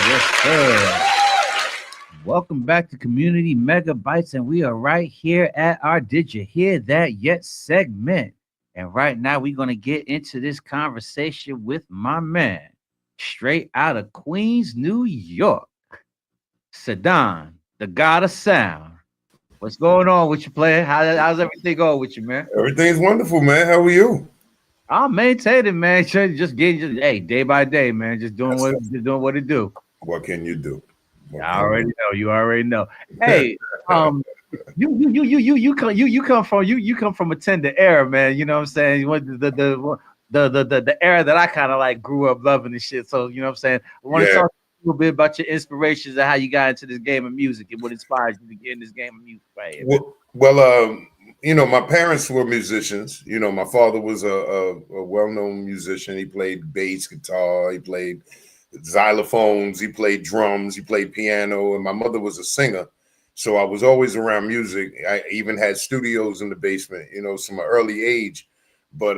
Yes, sir. Welcome back to Community Megabytes, and we are right here at our Did You Hear That Yet segment. And right now, we're going to get into this conversation with my man, straight out of Queens, New York, Sadan, the god of sound. What's going on with you, player? How's everything going with you, man? Everything's wonderful, man. How are you? I'm maintaining, man. Just getting, hey, day by day, man. Just doing what it do. What can you do? I already know. You already know. Hey, you come from a tender era, man. You know what I'm saying? The era that I kind of like grew up loving and shit. So you know what I'm saying? I want to talk a little bit about your inspirations and how you got into this game of music and what inspired you to get in this game of music right here. Well, you know, my parents were musicians. You know, my father was a well-known musician. He played bass guitar. He played xylophones, he played drums, he played piano, and my mother was a singer, so I was always around music. I even had studios in the basement, you know, from an early age. But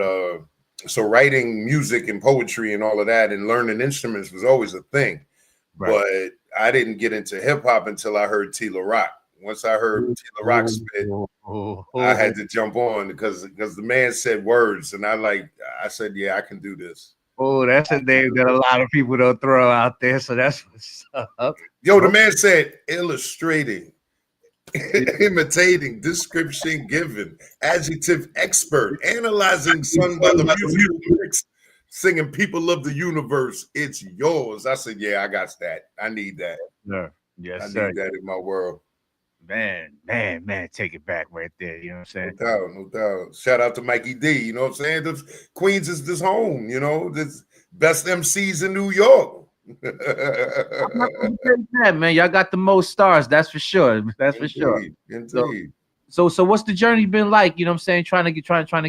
so writing music and poetry and all of that and learning instruments was always a thing. Right. But I didn't get into hip-hop until I heard Tila Rock. Once I heard Tila Rock spit, I had to jump on because the man said words, and I said, yeah, I can do this. Oh, that's a name that a lot of people don't throw out there. So that's what's up. Yo, the man said illustrating, imitating, description given, adjective expert, analyzing sung by the musical lyrics, singing people of the universe. It's yours. I said, yeah, I got that. I need that. Sir. Yes, I sir. need that in my world. Man, take it back right there. You know what I'm saying? No doubt. Shout out to Mikey D. You know what I'm saying? Queens is this home, you know, this best MCs in New York. Yeah, man, y'all got the most stars, that's for sure. That's for sure. Indeed. So what's the journey been like? You know what I'm saying? Trying to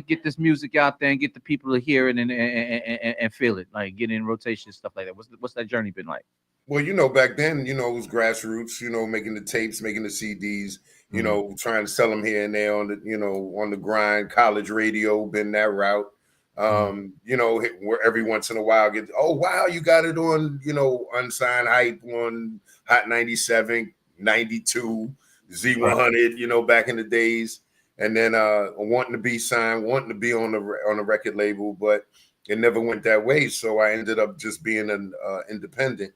get this music out there and get the people to hear it and feel it, like get in rotation, stuff like that. What's that journey been like? Well, you know, back then, you know, it was grassroots, you know, making the tapes, making the CDs, you know, trying to sell them here and there on the, you know, on the grind, college radio, been that route. You know, where every once in a while get, oh, wow, you got it on, you know, Unsigned Hype on Hot 97, 92, Z100, you know, back in the days. And then wanting to be signed, wanting to be on a record label, but it never went that way. So I ended up just being an independent.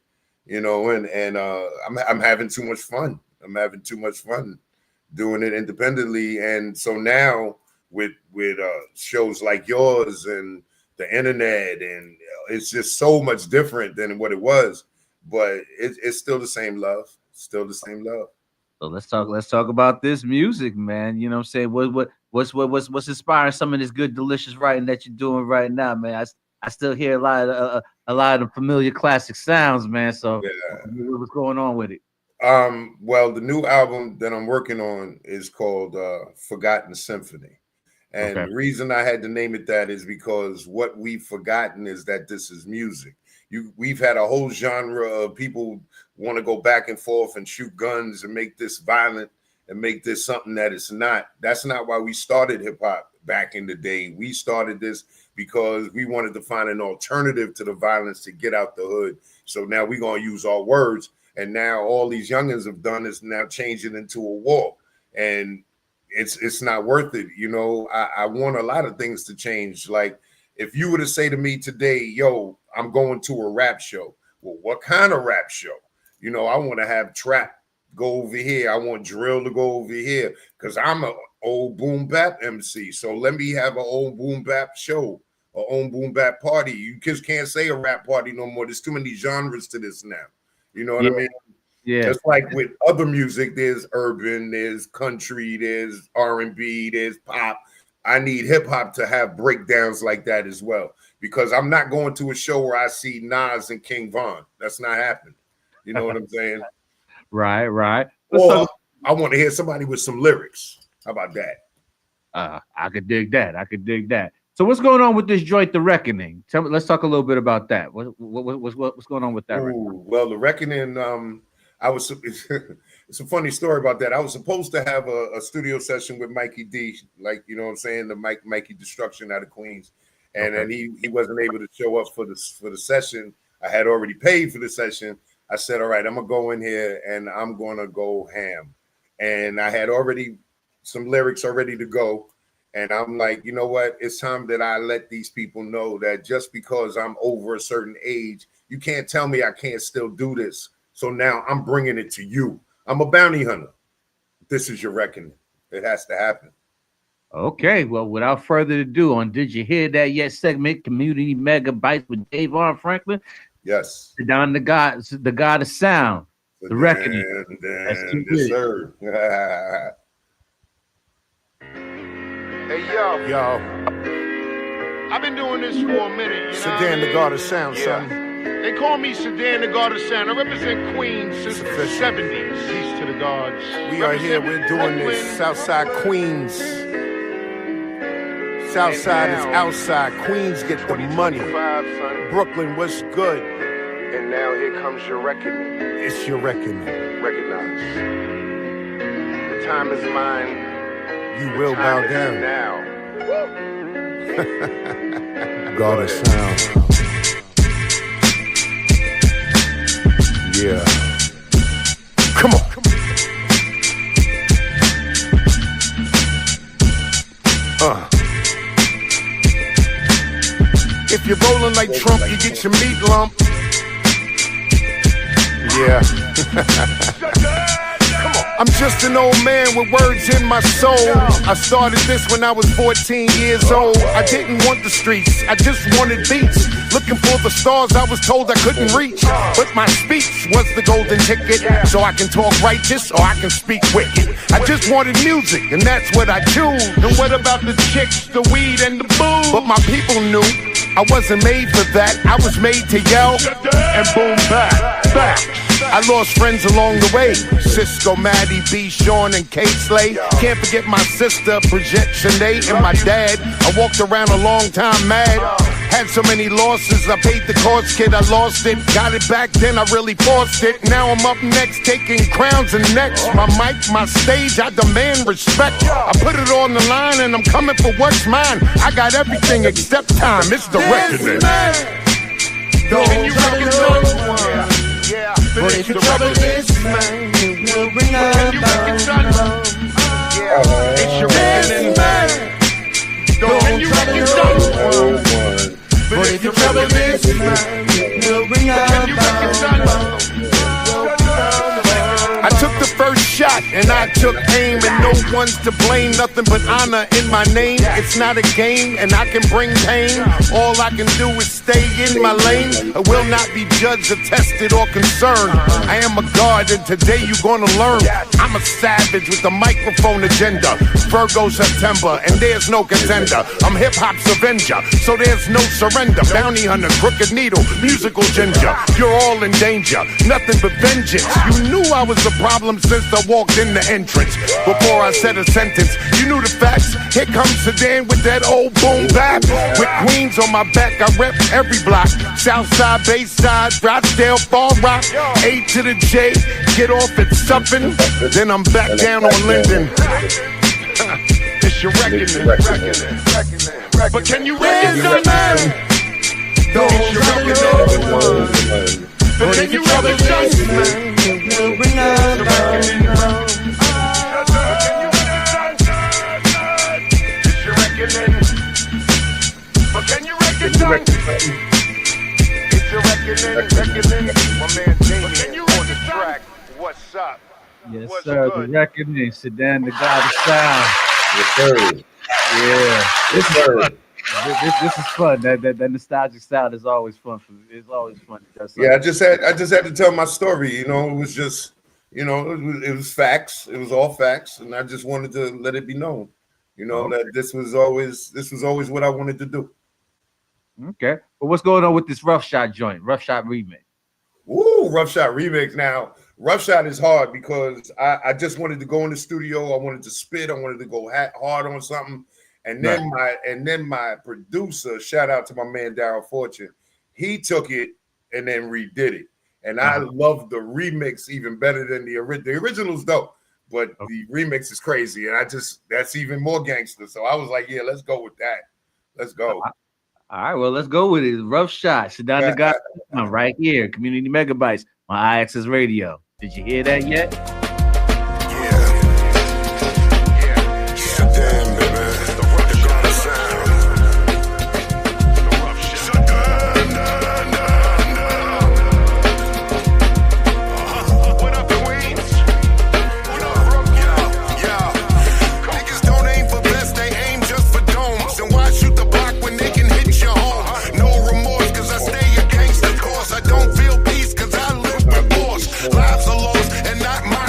You know, and I'm having too much fun. I'm having too much fun, doing it independently. And so now with shows like yours and the internet, and it's just so much different than what it was, but it's still the same love. Still the same love. So let's talk about this music, man. You know what I'm saying? What's inspiring some of this good, delicious writing that you're doing right now, man? I still hear a lot of familiar classic sounds, man. So what's going on with it? Well, the new album that I'm working on is called Forgotten Symphony. And the reason I had to name it that is because what we've forgotten is that this is music. We've had a whole genre of people want to go back and forth and shoot guns and make this violent and make this something that it's not. That's not why we started hip hop back in the day. We started this because we wanted to find an alternative to the violence to get out the hood. So now we're going to use our words. And now all these youngins have done is now change it into a war. And it's not worth it. You know, I want a lot of things to change. Like if you were to say to me today, yo, I'm going to a rap show. Well, what kind of rap show? You know, I want to have trap go over here. I want drill to go over here because I'm an old boom bap MC. So let me have an old boom bap show, an old boom bap party. You kids can't say a rap party no more. There's too many genres to this now. You know what I mean? Yeah. Just like with other music, there's urban, there's country, there's R&B, there's pop. I need hip hop to have breakdowns like that as well, because I'm not going to a show where I see Nas and King Von. That's not happening. You know what I'm saying? Right. Or I want to hear somebody with some lyrics. How about that? I could dig that. So what's going on with this joint, The Reckoning? Tell me. Let's talk a little bit about that. What's going on with that? Well, The Reckoning. It's a funny story about that. I was supposed to have a studio session with Mikey D, like, you know what I'm saying, the Mikey Destruction out of Queens, and then he wasn't able to show up for the session. I had already paid for the session. I said, all right, I'm gonna go in here and I'm gonna go ham. And I had already some lyrics ready to go. And I'm like, you know what? It's time that I let these people know that just because I'm over a certain age, you can't tell me I can't still do this. So now I'm bringing it to you. I'm a bounty hunter. This is your reckoning. It has to happen. Okay, well, without further ado, on Did You Hear That Yet segment, Community Megabytes with DAVON Franklin. Yes. Down the God of Sound, The Reckoning. Yes, sir. Hey, yo. I've been doing this for a minute, you know. Sedan, the God of Sound, son. They call me Sedan, the God of Sound. I represent Queens since the 70s. Peace to the gods. We are here, we're doing this. Southside Queens. Southside is outside. Queens get the money. Brooklyn, what's good? And now here comes your reckoning. It's your reckoning. Recognize. The time is mine. You will bow down. Now. God of Sound. Yeah. Come on. If you're rolling like Trump, you get your meat lump. Yeah. I'm just an old man with words in my soul. I started this when I was 14 years old. I didn't want the streets, I just wanted beats. Looking for the stars I was told I couldn't reach. But my speech was the golden ticket. So I can talk righteous or I can speak wicked. I just wanted music and that's what I choose. And what about the chicks, the weed and the booze? But my people knew I wasn't made for that. I was made to yell and boom back, back. I lost friends along the way. Cisco, Maddie, B, Sean, and Kate Slay. Can't forget my sister, Bridget, Shanae, and my dad. I walked around a long time mad. Had so many losses, I paid the cost, kid, I lost it. Got it back then, I really forced it. Now I'm up next, taking crowns and necks. My mic, my stage, I demand respect. I put it on the line and I'm coming for what's mine. I got everything except time, it's the reckoning. Can you recognize? Yeah. But if your trouble is mine, it will bring about love. It's your reckoning. Don't trouble. But if your trouble is mine, it will bring about love. I took the first shot and I took aim, and no one's to blame, nothing but honor in my name. It's not a game, and I can bring pain. All I can do is stay in my lane. I will not be judged or tested or concerned. I am a god, and today you gonna learn. I'm a savage with a microphone agenda. Virgo September, and there's no contender. I'm hip-hop's avenger, so there's no surrender. Bounty hunter, crooked needle, musical ginger. You're all in danger, nothing but vengeance. You knew I was the problem since I walked in the entrance. Before I said a sentence, you knew the facts. Here comes Sedan with that old boom bap. With Queens on my back, I rep every block. Southside, Bayside, Rochdale, Far Rock. A to the J, get off at Suffin. Then I'm back down on Linden. It's your reckoning. But can you recognize it? It's your reckoning. But can you recognize it? But can you recognize it? It's your reckoning. My man Damien on the track. What's up? Yes, What's sir. good? The Reckoning, Sedan, the God of Sound. Yes, sir. Yeah, Yes, sir. this is fun. That nostalgic sound is always fun for me. It's always fun. Yeah, I just had to tell my story. You know, it was just, you know, it was facts. It was all facts, and I just wanted to let it be known. You know, that this was always what I wanted to do. Okay. But what's going on with this Rough Shot joint? Rough Shot remix. Ooh, Rough Shot remix. Now, Rough Shot is hard because I just wanted to go in the studio. I wanted to spit. I wanted to go hard on something. And then my producer, shout out to my man Darryl Fortune, he took it and then redid it. And I love the remix even better than the original. The original's dope, but the remix is crazy. And that's even more gangster. So I was like, yeah, let's go with that. Let's go. All right, well, let's go with it. Rough Shot. Sit down, the guy right here. Community Megabytes on IAXIS Radio. Did you hear that yet? Lives are lost and not my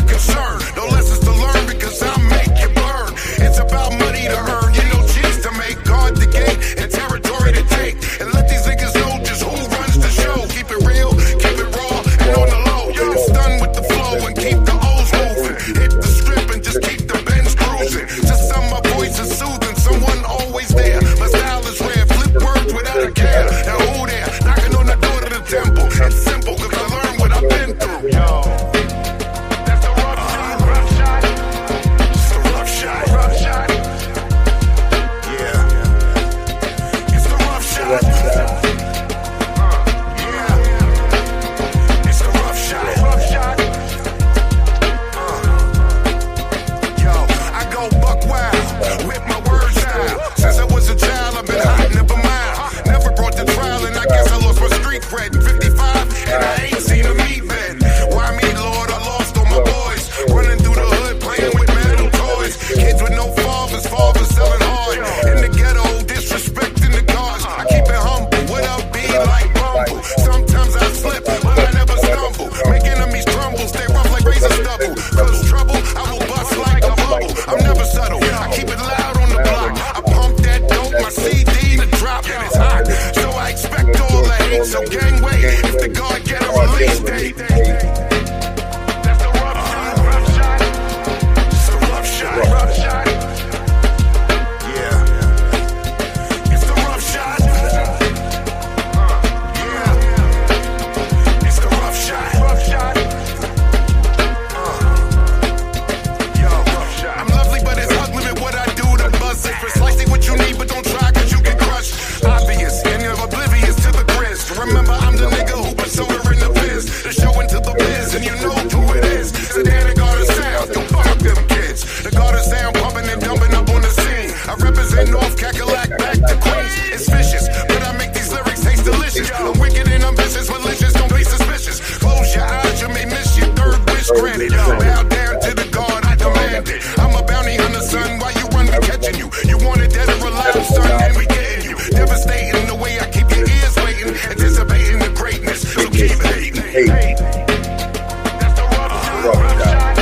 Hey. That's the rough shot.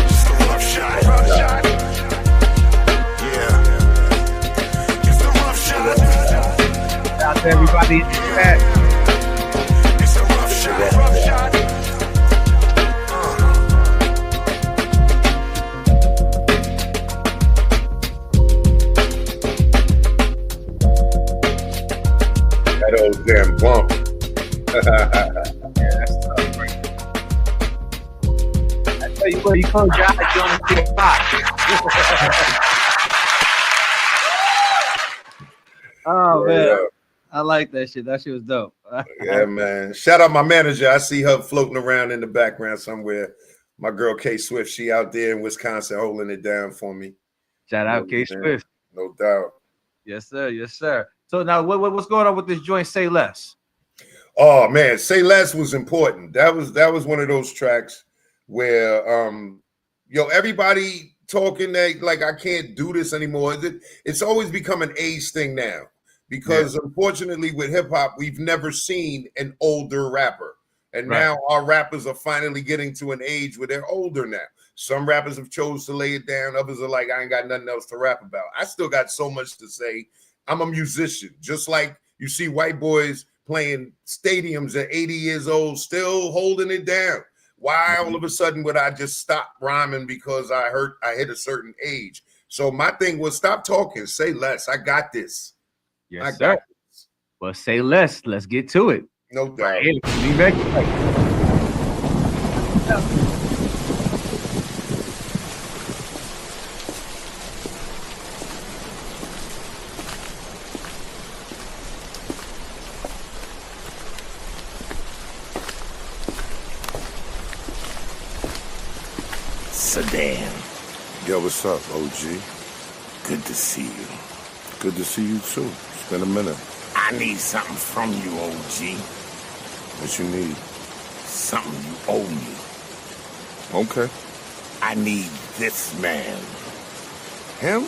It's the rough shot. Rough shot. Yeah. It's the rough shot. Shout out to everybody in the chat. It's the rough shot. Rough shot. That old damn bump. Yeah, that's tough, right? I tell you what, you close your eyes, you only see a spot. Oh man, Yeah. I like that shit. That shit was dope. Yeah, man. Shout out my manager. I see her floating around in the background somewhere. My girl K Swift, she out there in Wisconsin holding it down for me. Shout out K Swift. No doubt. Yes, sir. Yes, sir. So now, what's going on with this joint? Say Less. Oh man, Say Less was important. That was one of those tracks where everybody talking that like I can't do this anymore. It's always become an age thing now because unfortunately with hip hop we've never seen an older rapper, and now our rappers are finally getting to an age where they're older now. Some rappers have chose to lay it down. Others are like, I ain't got nothing else to rap about. I still got so much to say. I'm a musician, just like you see white boys playing stadiums at 80 years old, still holding it down. Why all of a sudden would I just stop rhyming because I hit a certain age? So my thing was stop talking, say less. I got this. Yes, sir. Well, say less. Let's get to it. No doubt. Be ready. Sedan. Yo, what's up, OG? Good to see you. Good to see you too. It's been a minute. I need something from you, OG. What you need? Something you owe me. Okay. I need this man. Him?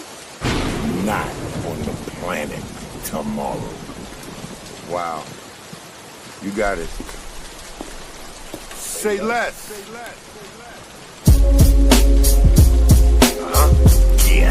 Not on the planet tomorrow. Wow. You got it. Say less. Yeah.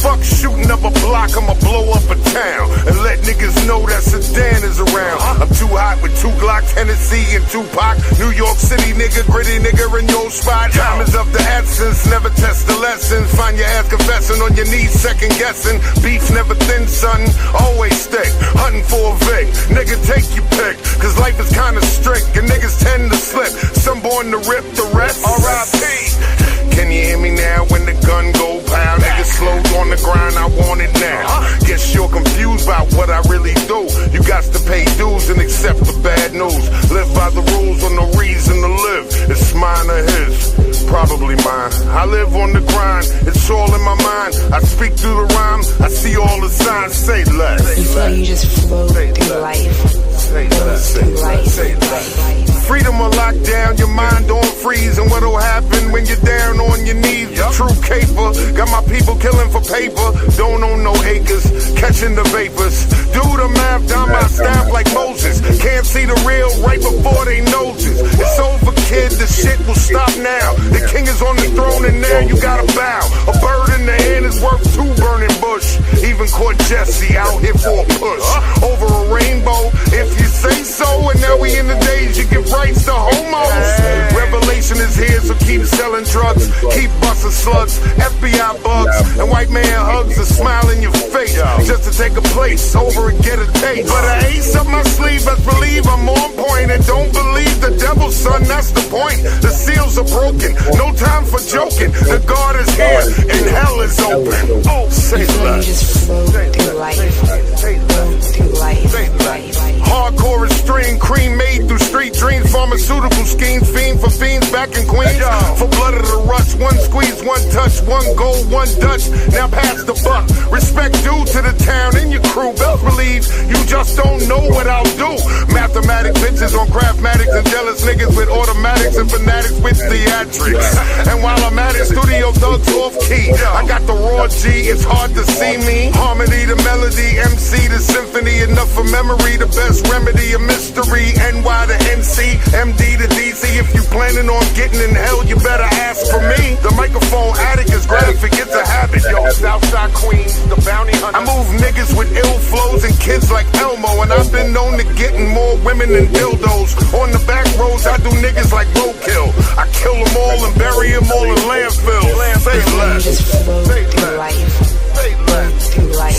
Fuck shooting up a block, I'ma blow up a town and let niggas know that Sedan is around. I'm too hot with 2 Glock, Tennessee and Tupac. New York City nigga, gritty nigga in your spot. Time is of the essence, never test the lessons. Find your ass confessing on your knees, second guessing. Beef never thin, son, always thick. Hunting for a Vic, nigga take your pick. Cause life is kinda strict and niggas tend to slip. Some born to rip, the rest R.I.P. Can you hear me now when the gun go pow? Niggas slowed on the grind, I want it now. Guess you're confused about what I really do. You got to pay dues and accept the bad news. Live by the rules or no reason to live. It's mine or his, probably mine. I live on the grind, it's all in my mind. I speak through the rhyme, I see all the signs. Say less. You feel you just float through life. Say less. Say less. Freedom will lock down your mind on freeze. And what'll happen when you're down on your knees? The true caper. Got my people killing for paper. Don't own no acres. Catching the vapors. Do the math down my staff like Moses. Can't see the real right before they noses. It's over, kid. The shit will stop now. The king is on the throne and now you gotta bow. A bird in the hand is worth 2 burning bush. Even caught Jesse out here for a push. Over a rainbow, if you say so. And now we in the days you give rights to homos. Revelation is here, so keep selling drugs. Keep busting slugs, FBI bugs. And white man hugs a smile in your face. Just to take a place over and get a taste. But an ace up my sleeve, best believe I'm on point. And don't believe the devil, son, that's the point. The seals are broken, no time for joking. The God is here and hell is open. Oh, say less. You just float through life. Through life. Hardcore extreme, cream made through street dreams. Pharmaceutical schemes, fiend for fiends back in Queens. For blood of the rush, 1 squeeze, 1 touch, 1 gold, 1 Dutch. Now pass the buck. Respect due to the town and your crew. Best believe you just don't know what I'll do. Mathematic bitches on craftmatics and jealous niggas with automatics and fanatics with theatrics. And while I'm at it, studio thugs off key. I got the raw G, it's hard to see me. Harmony the for memory, the best remedy, a mystery. NY to NC, MD to DC. If you planning on getting in hell, you better ask for me. The microphone addict is graphic, it's a habit. Yo, Southside Queens, the bounty hunter. I move niggas with ill flows and kids like Elmo. And I've been known to getting more women than dildos. On the back roads, I do niggas like roadkill. I kill them all and bury them all in landfills. Say less. Say less. Say less.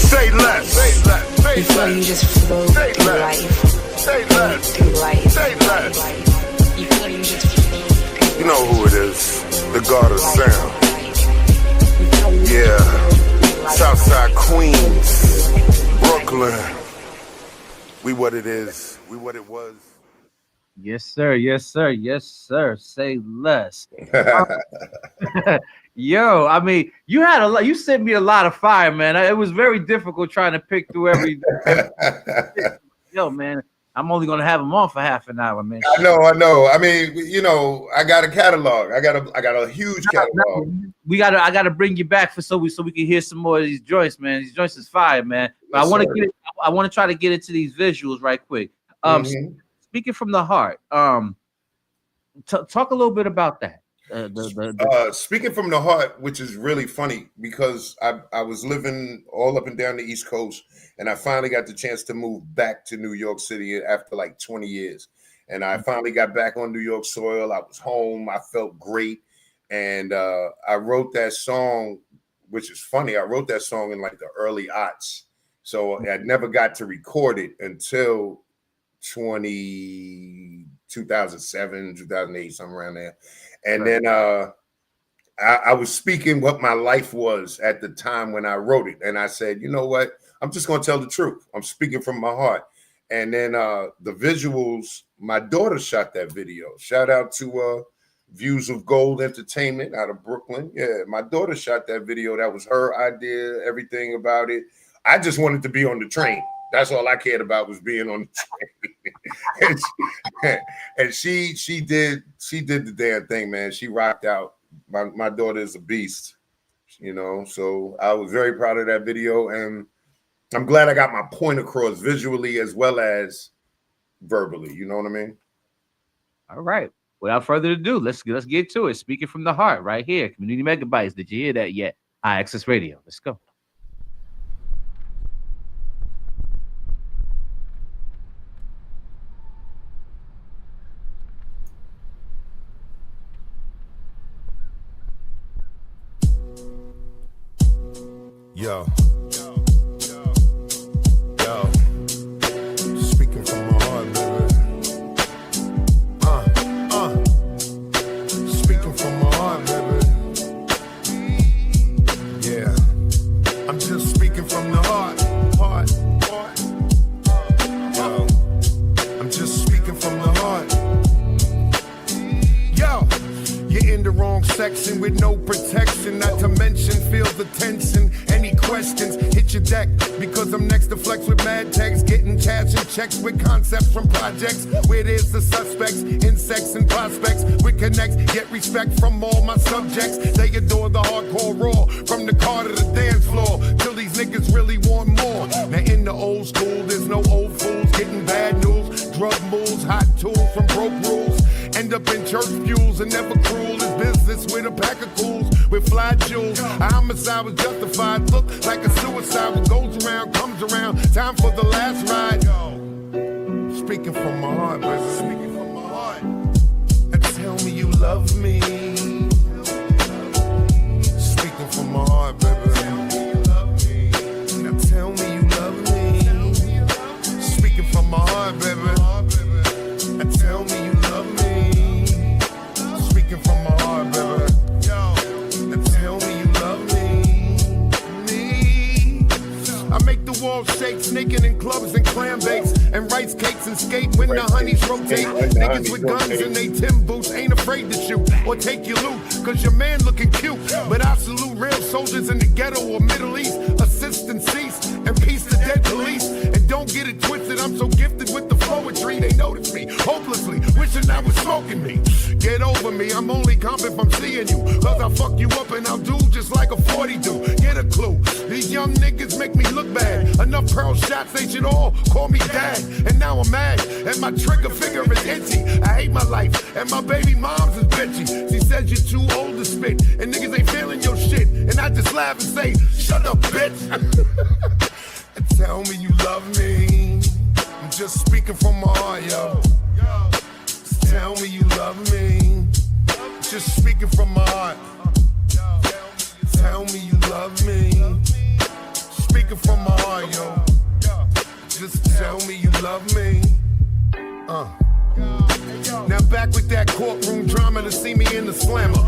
Say less. Say less. Before you just flow through life. Say less. Through life. Say less. Before you just flow. You know who it is. The God of Sound. Yeah. Southside Queens. Brooklyn. We what it is. We what it was. Yes, sir. Yes, sir. Yes, sir. Say less. Yo, I mean, you had a lot. You sent me a lot of fire, man. It was very difficult trying to pick through every. Yo, man, I'm only gonna have them on for half an hour, man. I know. I mean, you know, I got a catalog. I got a huge catalog. I gotta bring you back so we can hear some more of these joints, man. These joints is fire, man. But Yes, I want to try to get into these visuals right quick. Speaking from the heart, talk a little bit about that. Speaking from the heart, which is really funny because I was living all up and down the East Coast, and I finally got the chance to move back to New York City after like 20 years. And I finally got back on New York soil. I was home. I felt great. And I wrote that song, which is funny. I wrote that song in like the early aughts. So I never got to record it until 2007, 2008, somewhere around there. And then I was speaking what my life was at the time when I wrote it. And I said, you know what? I'm just going to tell the truth. I'm speaking from my heart. And then the visuals, my daughter shot that video. Shout out to Views of Gold Entertainment out of Brooklyn. Yeah, my daughter shot that video. That was her idea, everything about it. I just wanted to be on the train. That's all I cared about was being on the train. and she did the damn thing, man. She rocked out. My daughter is a beast, you know. So I was very proud of that video, and I'm glad I got my point across visually as well as verbally. You know what I mean? All right. Without further ado, let's get to it. Speaking from the heart, right here, Community Megabytes. Did you hear that yet? IAXIS Radio. Let's go. Yo. Speaking from my heart, baby. Speaking from my heart, baby. Yeah. I'm just speaking from the heart. Yo. I'm just speaking from the heart. Yo. You're in the wrong section with no protection, not to mention feel the tension. Any questions, hit your deck, because I'm next to flex with mad text, getting cash and checks with concepts from projects, where there's the suspects, insects and prospects, with connects, get respect from all my subjects. They adore the hardcore raw, from the car to the dance floor, till these niggas really want more. Now in the old school, there's no old fools getting bad news, drug moves, hot tools from broke rules. End up in church pews and never cruel is business with a pack of cools with fly jewels. A homicide was justified, look like a suicide. What goes around comes around. Time for the last ride. Speaking from my heart, baby. Speaking from my heart. And tell me you love me. Speaking from my heart, baby. Now tell me you love me. Speaking from my heart, baby. And tell me you love me. Speaking from my heart, baby. And tell me you love me. I make the walls shake, snaking in clubs and clam bakes, and rice cakes and skate when the honeys rotate. Niggas with guns in they Tim boots ain't afraid to shoot or take your loot, cause your man looking cute. But I salute real soldiers in the ghetto or Middle East. Assist and cease, and peace to dead police. And don't get it twisted, I'm so gifted with the poetry. They notice me hopelessly. wishing I was smoking me. Get over me, I'm only calm if I'm seeing you. Cause I'll fuck you up and I'll do just like a 40 do. Get a clue, these young niggas make me look bad. Enough pearl shots, they should all call me dad. And now I'm mad, and my trigger finger is itchy. I hate my life, and my baby mom's is bitchy. She says you're too old to spit, and niggas ain't feeling your shit. And I just laugh and say, shut up, bitch. And tell me you love me. I'm just speaking from my heart, yo. Just tell me you love me. Just speaking from my heart. Tell me you love me. Speaking from my heart, yo. Just tell me you love me. Now back with that courtroom drama to see me in the slammer.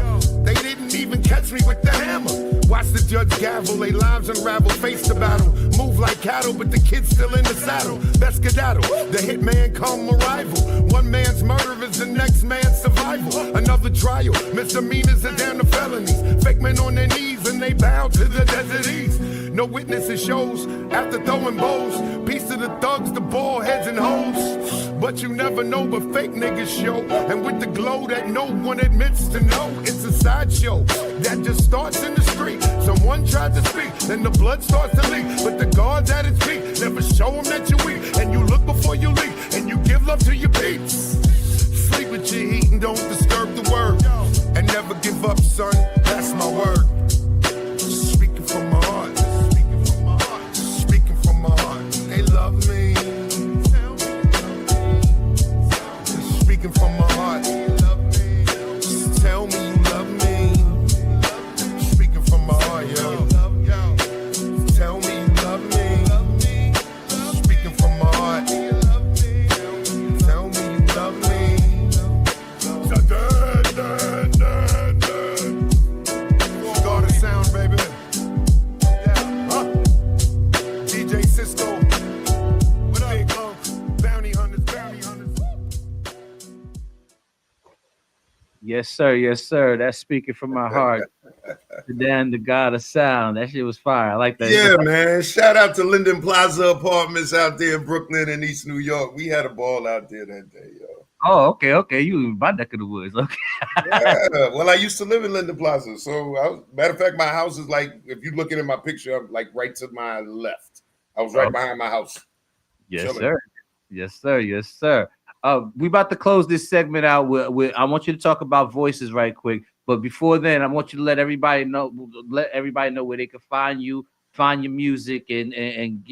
They didn't even catch me with the hammer. Watch the judge gavel, they lives unravel, face the battle. Move like cattle, but the kid's still in the saddle. That's skedaddle, the hitman come a rival. One man's murder is the next man's survival. Another trial, misdemeanors are down to felonies. Fake men on their knees and they bow to the desert east. No witnesses shows after throwing bows. Piece of the thugs, the ball heads and hoes. But you never know but fake niggas show. And with the glow that no one admits to know. It's a sideshow that just starts in the street. Someone tried to speak, then the blood starts to leak. But the guards at its feet never show them that you're weak. And you look before you leak, and you give love to your peeps. Sleep with your heat and don't disturb the word. And never give up, son, that's my word. Speaking from my heart. Speaking from my heart. They love me. Just speaking from my heart. Just tell me you love me. Speaking from my heart, yo. Tell me you love me. Speaking from my heart. Tell me you love me. Got a sound, baby. DJ Cisco. What up, bounty hunters, bounty hunters. Yes, sir. Yes, sir. That's speaking from my heart. Dan, the god of sound. That shit was fire. I like that. Yeah, man. Shout out to Linden Plaza Apartments out there in Brooklyn and East New York. We had a ball out there that day, yo. Oh, okay, okay. You in my neck of the woods. Okay. Yeah. Well, I used to live in Linden Plaza. So, matter of fact, my house is like, if you're looking at my picture, I'm like right to my left. I was right behind my house. Yes, Chilling. sir. Yes, sir. Yes, sir. We about to close this segment out with I want you to talk about voices right quick. But before then, I want you to let everybody know where they can find you, find your music, and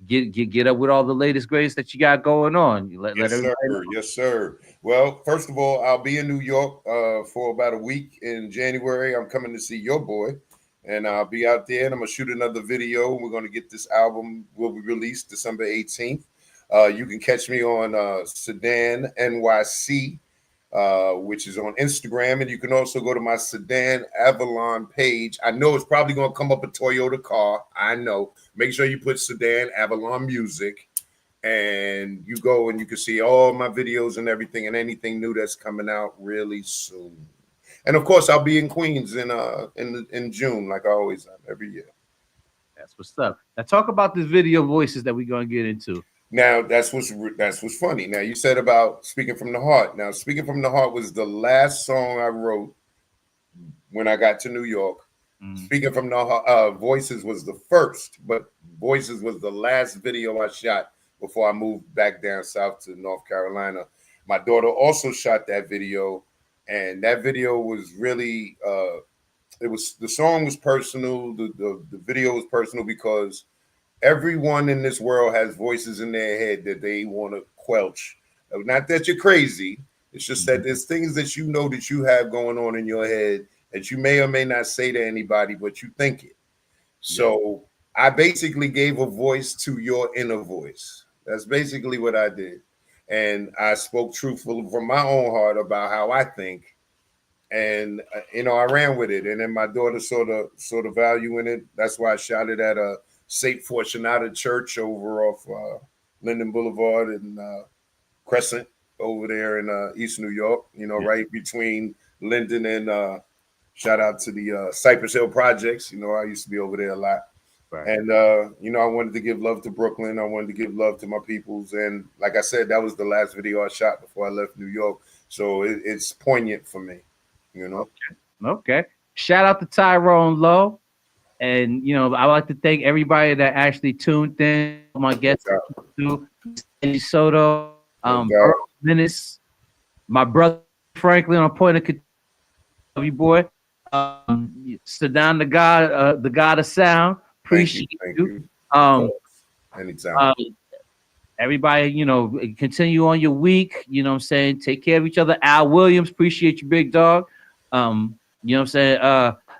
get up with all the latest greatest that you got going on. Yes, sir. Yes, sir. Well, first of all, I'll be in New York for about a week in January. I'm coming to see your boy, and I'll be out there, and I'm gonna shoot another video. We're gonna get this album will be released December 18th. You can catch me on Sedan NYC, which is on Instagram, and you can also go to my Sedan Avalon page. I know it's probably going to come up a Toyota car. I know. Make sure you put Sedan Avalon Music, and you go and you can see all my videos and everything and anything new that's coming out really soon. And of course, I'll be in Queens in June, like I always am every year. That's what's up. Now talk about this video voices that we're going to get into. Now that's what's funny. Now you said about Speaking from the Heart. Now Speaking from the Heart was the last song I wrote when I got to New York. Speaking from the Heart, Voices was the first, but Voices was the last video I shot before I moved back down south to North Carolina. My daughter also shot that video, and that video was really the song was personal. The video was personal because everyone in this world has voices in their head that they want to quelch. Not that you're crazy. It's just that there's things that you know that you have going on in your head that you may or may not say to anybody, but you think it. So I basically gave a voice to your inner voice. That's basically what I did. And I spoke truthfully from my own heart about how I think. And, I ran with it. And then my daughter saw the value in it. That's why I shot it at a St. Fortunata Church over off Linden Boulevard and Crescent over there in East New York, right between Linden and shout out to the Cypress Hill Projects. I used to be over there a lot. And I wanted to give love to Brooklyn. I wanted to give love to my peoples. And like I said, that was the last video I shot before I left New York. So it's poignant for me, Okay. Shout out to Tyrone Lowe. And I like to thank everybody that actually tuned in. My guests, Andy Soto, Earl Menace, my brother Franklin on point of love you, boy. Saddam, the god of sound. Appreciate you. Anytime. Everybody, continue on your week. You know what I'm saying? Take care of each other. Al Williams, appreciate you, big dog. You know what I'm saying?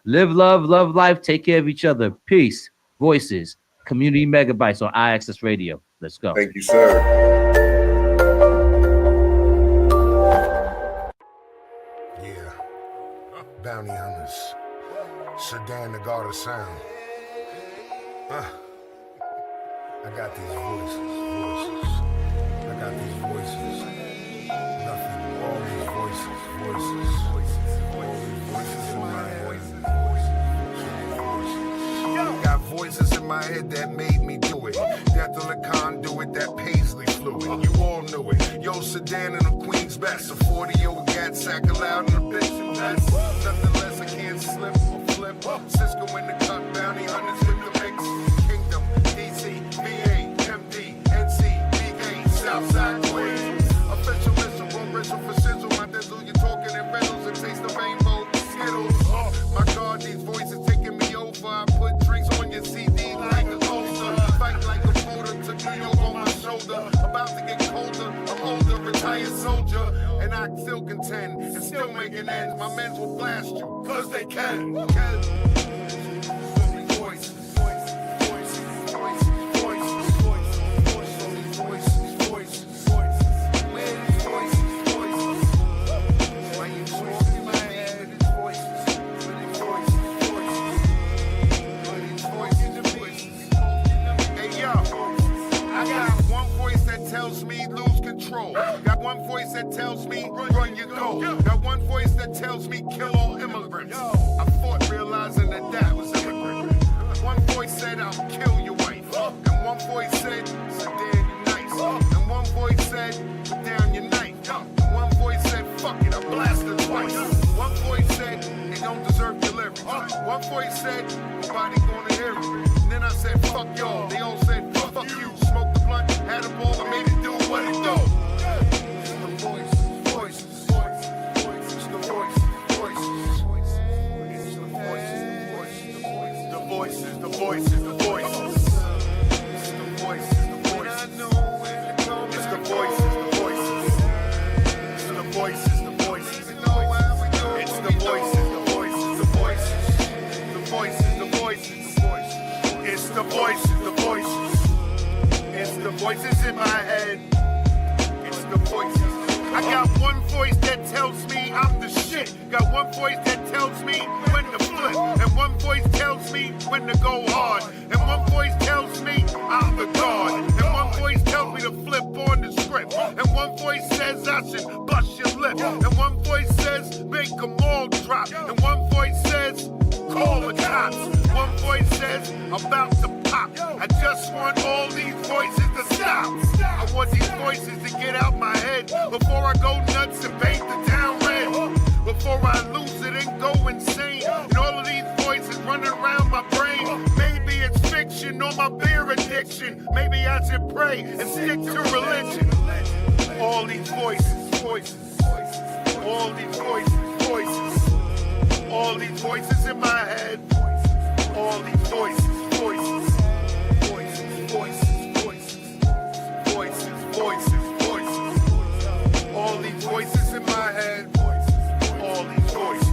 Live, love life. Take care of each other. Peace. Voices. Community Megabytes on IAXIS Radio. Let's go. Thank you, sir. Yeah. Bounty hunters. Sedan, the god of sound. I got these voices. I got these voices. Nothing. All these voices. All these voices in my head. Got voices in my head that made me do it. Death on the conduit, that Paisley fluid. You all knew it. Yo, Sedan and the Queen's best. A 40-year-old gat sack allowed in the bitch and best. Nothing less, I can't slip or flip. Cisco in the cut, bounty hunters with the mix. Kingdom, DC, VA, MD, NC, BA, Southside Queens. Official missile, won't whistle for sizzle. My dizzle, you're talking in riddles and taste the rainbow. Skittles. My God, these voices taking me over. I put drinks on your CD like a coaster. Fight like a motor, took New York on my shoulder. About to get colder, I'm older, retired soldier. And I still contend and still making ends. My men will blast you, cause they can. Tells me lose control. Got one voice that tells me run your goal. Got one voice that tells me kill all immigrants. I fought realizing that was immigrant. One voice said I'll kill your wife. And one voice said Sedan, you're nice. And one voice said put down your knife. And one voice said fuck it, I blasted twice. One voice said they don't deserve your lyrics. One voice said nobody gonna hear it. And then I said fuck y'all. They all said fuck you. Smoke the blunt, had a ball and made it do what it do. The voices. It's the voices. It's the voices. It's the voices. It's the voices. It's the voices. It's the voices. It's the voices. It's the voices. It's the voices. It's the voices. It's the voices. It's the voices in my head. It's the voices. I got one voice that tells me I'm the shit. Got one voice that tells me when to flip. And one voice tells me when to go hard. And one voice tells me I'm the god. And one voice tells me to flip on the script. And one voice says I should bust your lip. And one voice says make them all drop. And one voice says call the cops. One voice says about to pop. I just want all these voices to stop. I want these voices to get out my head before I go nuts and paint the town red. Before I lose it and go insane. And all of these voices running around my brain. Maybe it's fiction or my beer addiction. Maybe I should pray and stick to religion. All these voices. All these voices. All these voices in my head. All these voices. All these voices in my head. All these voices.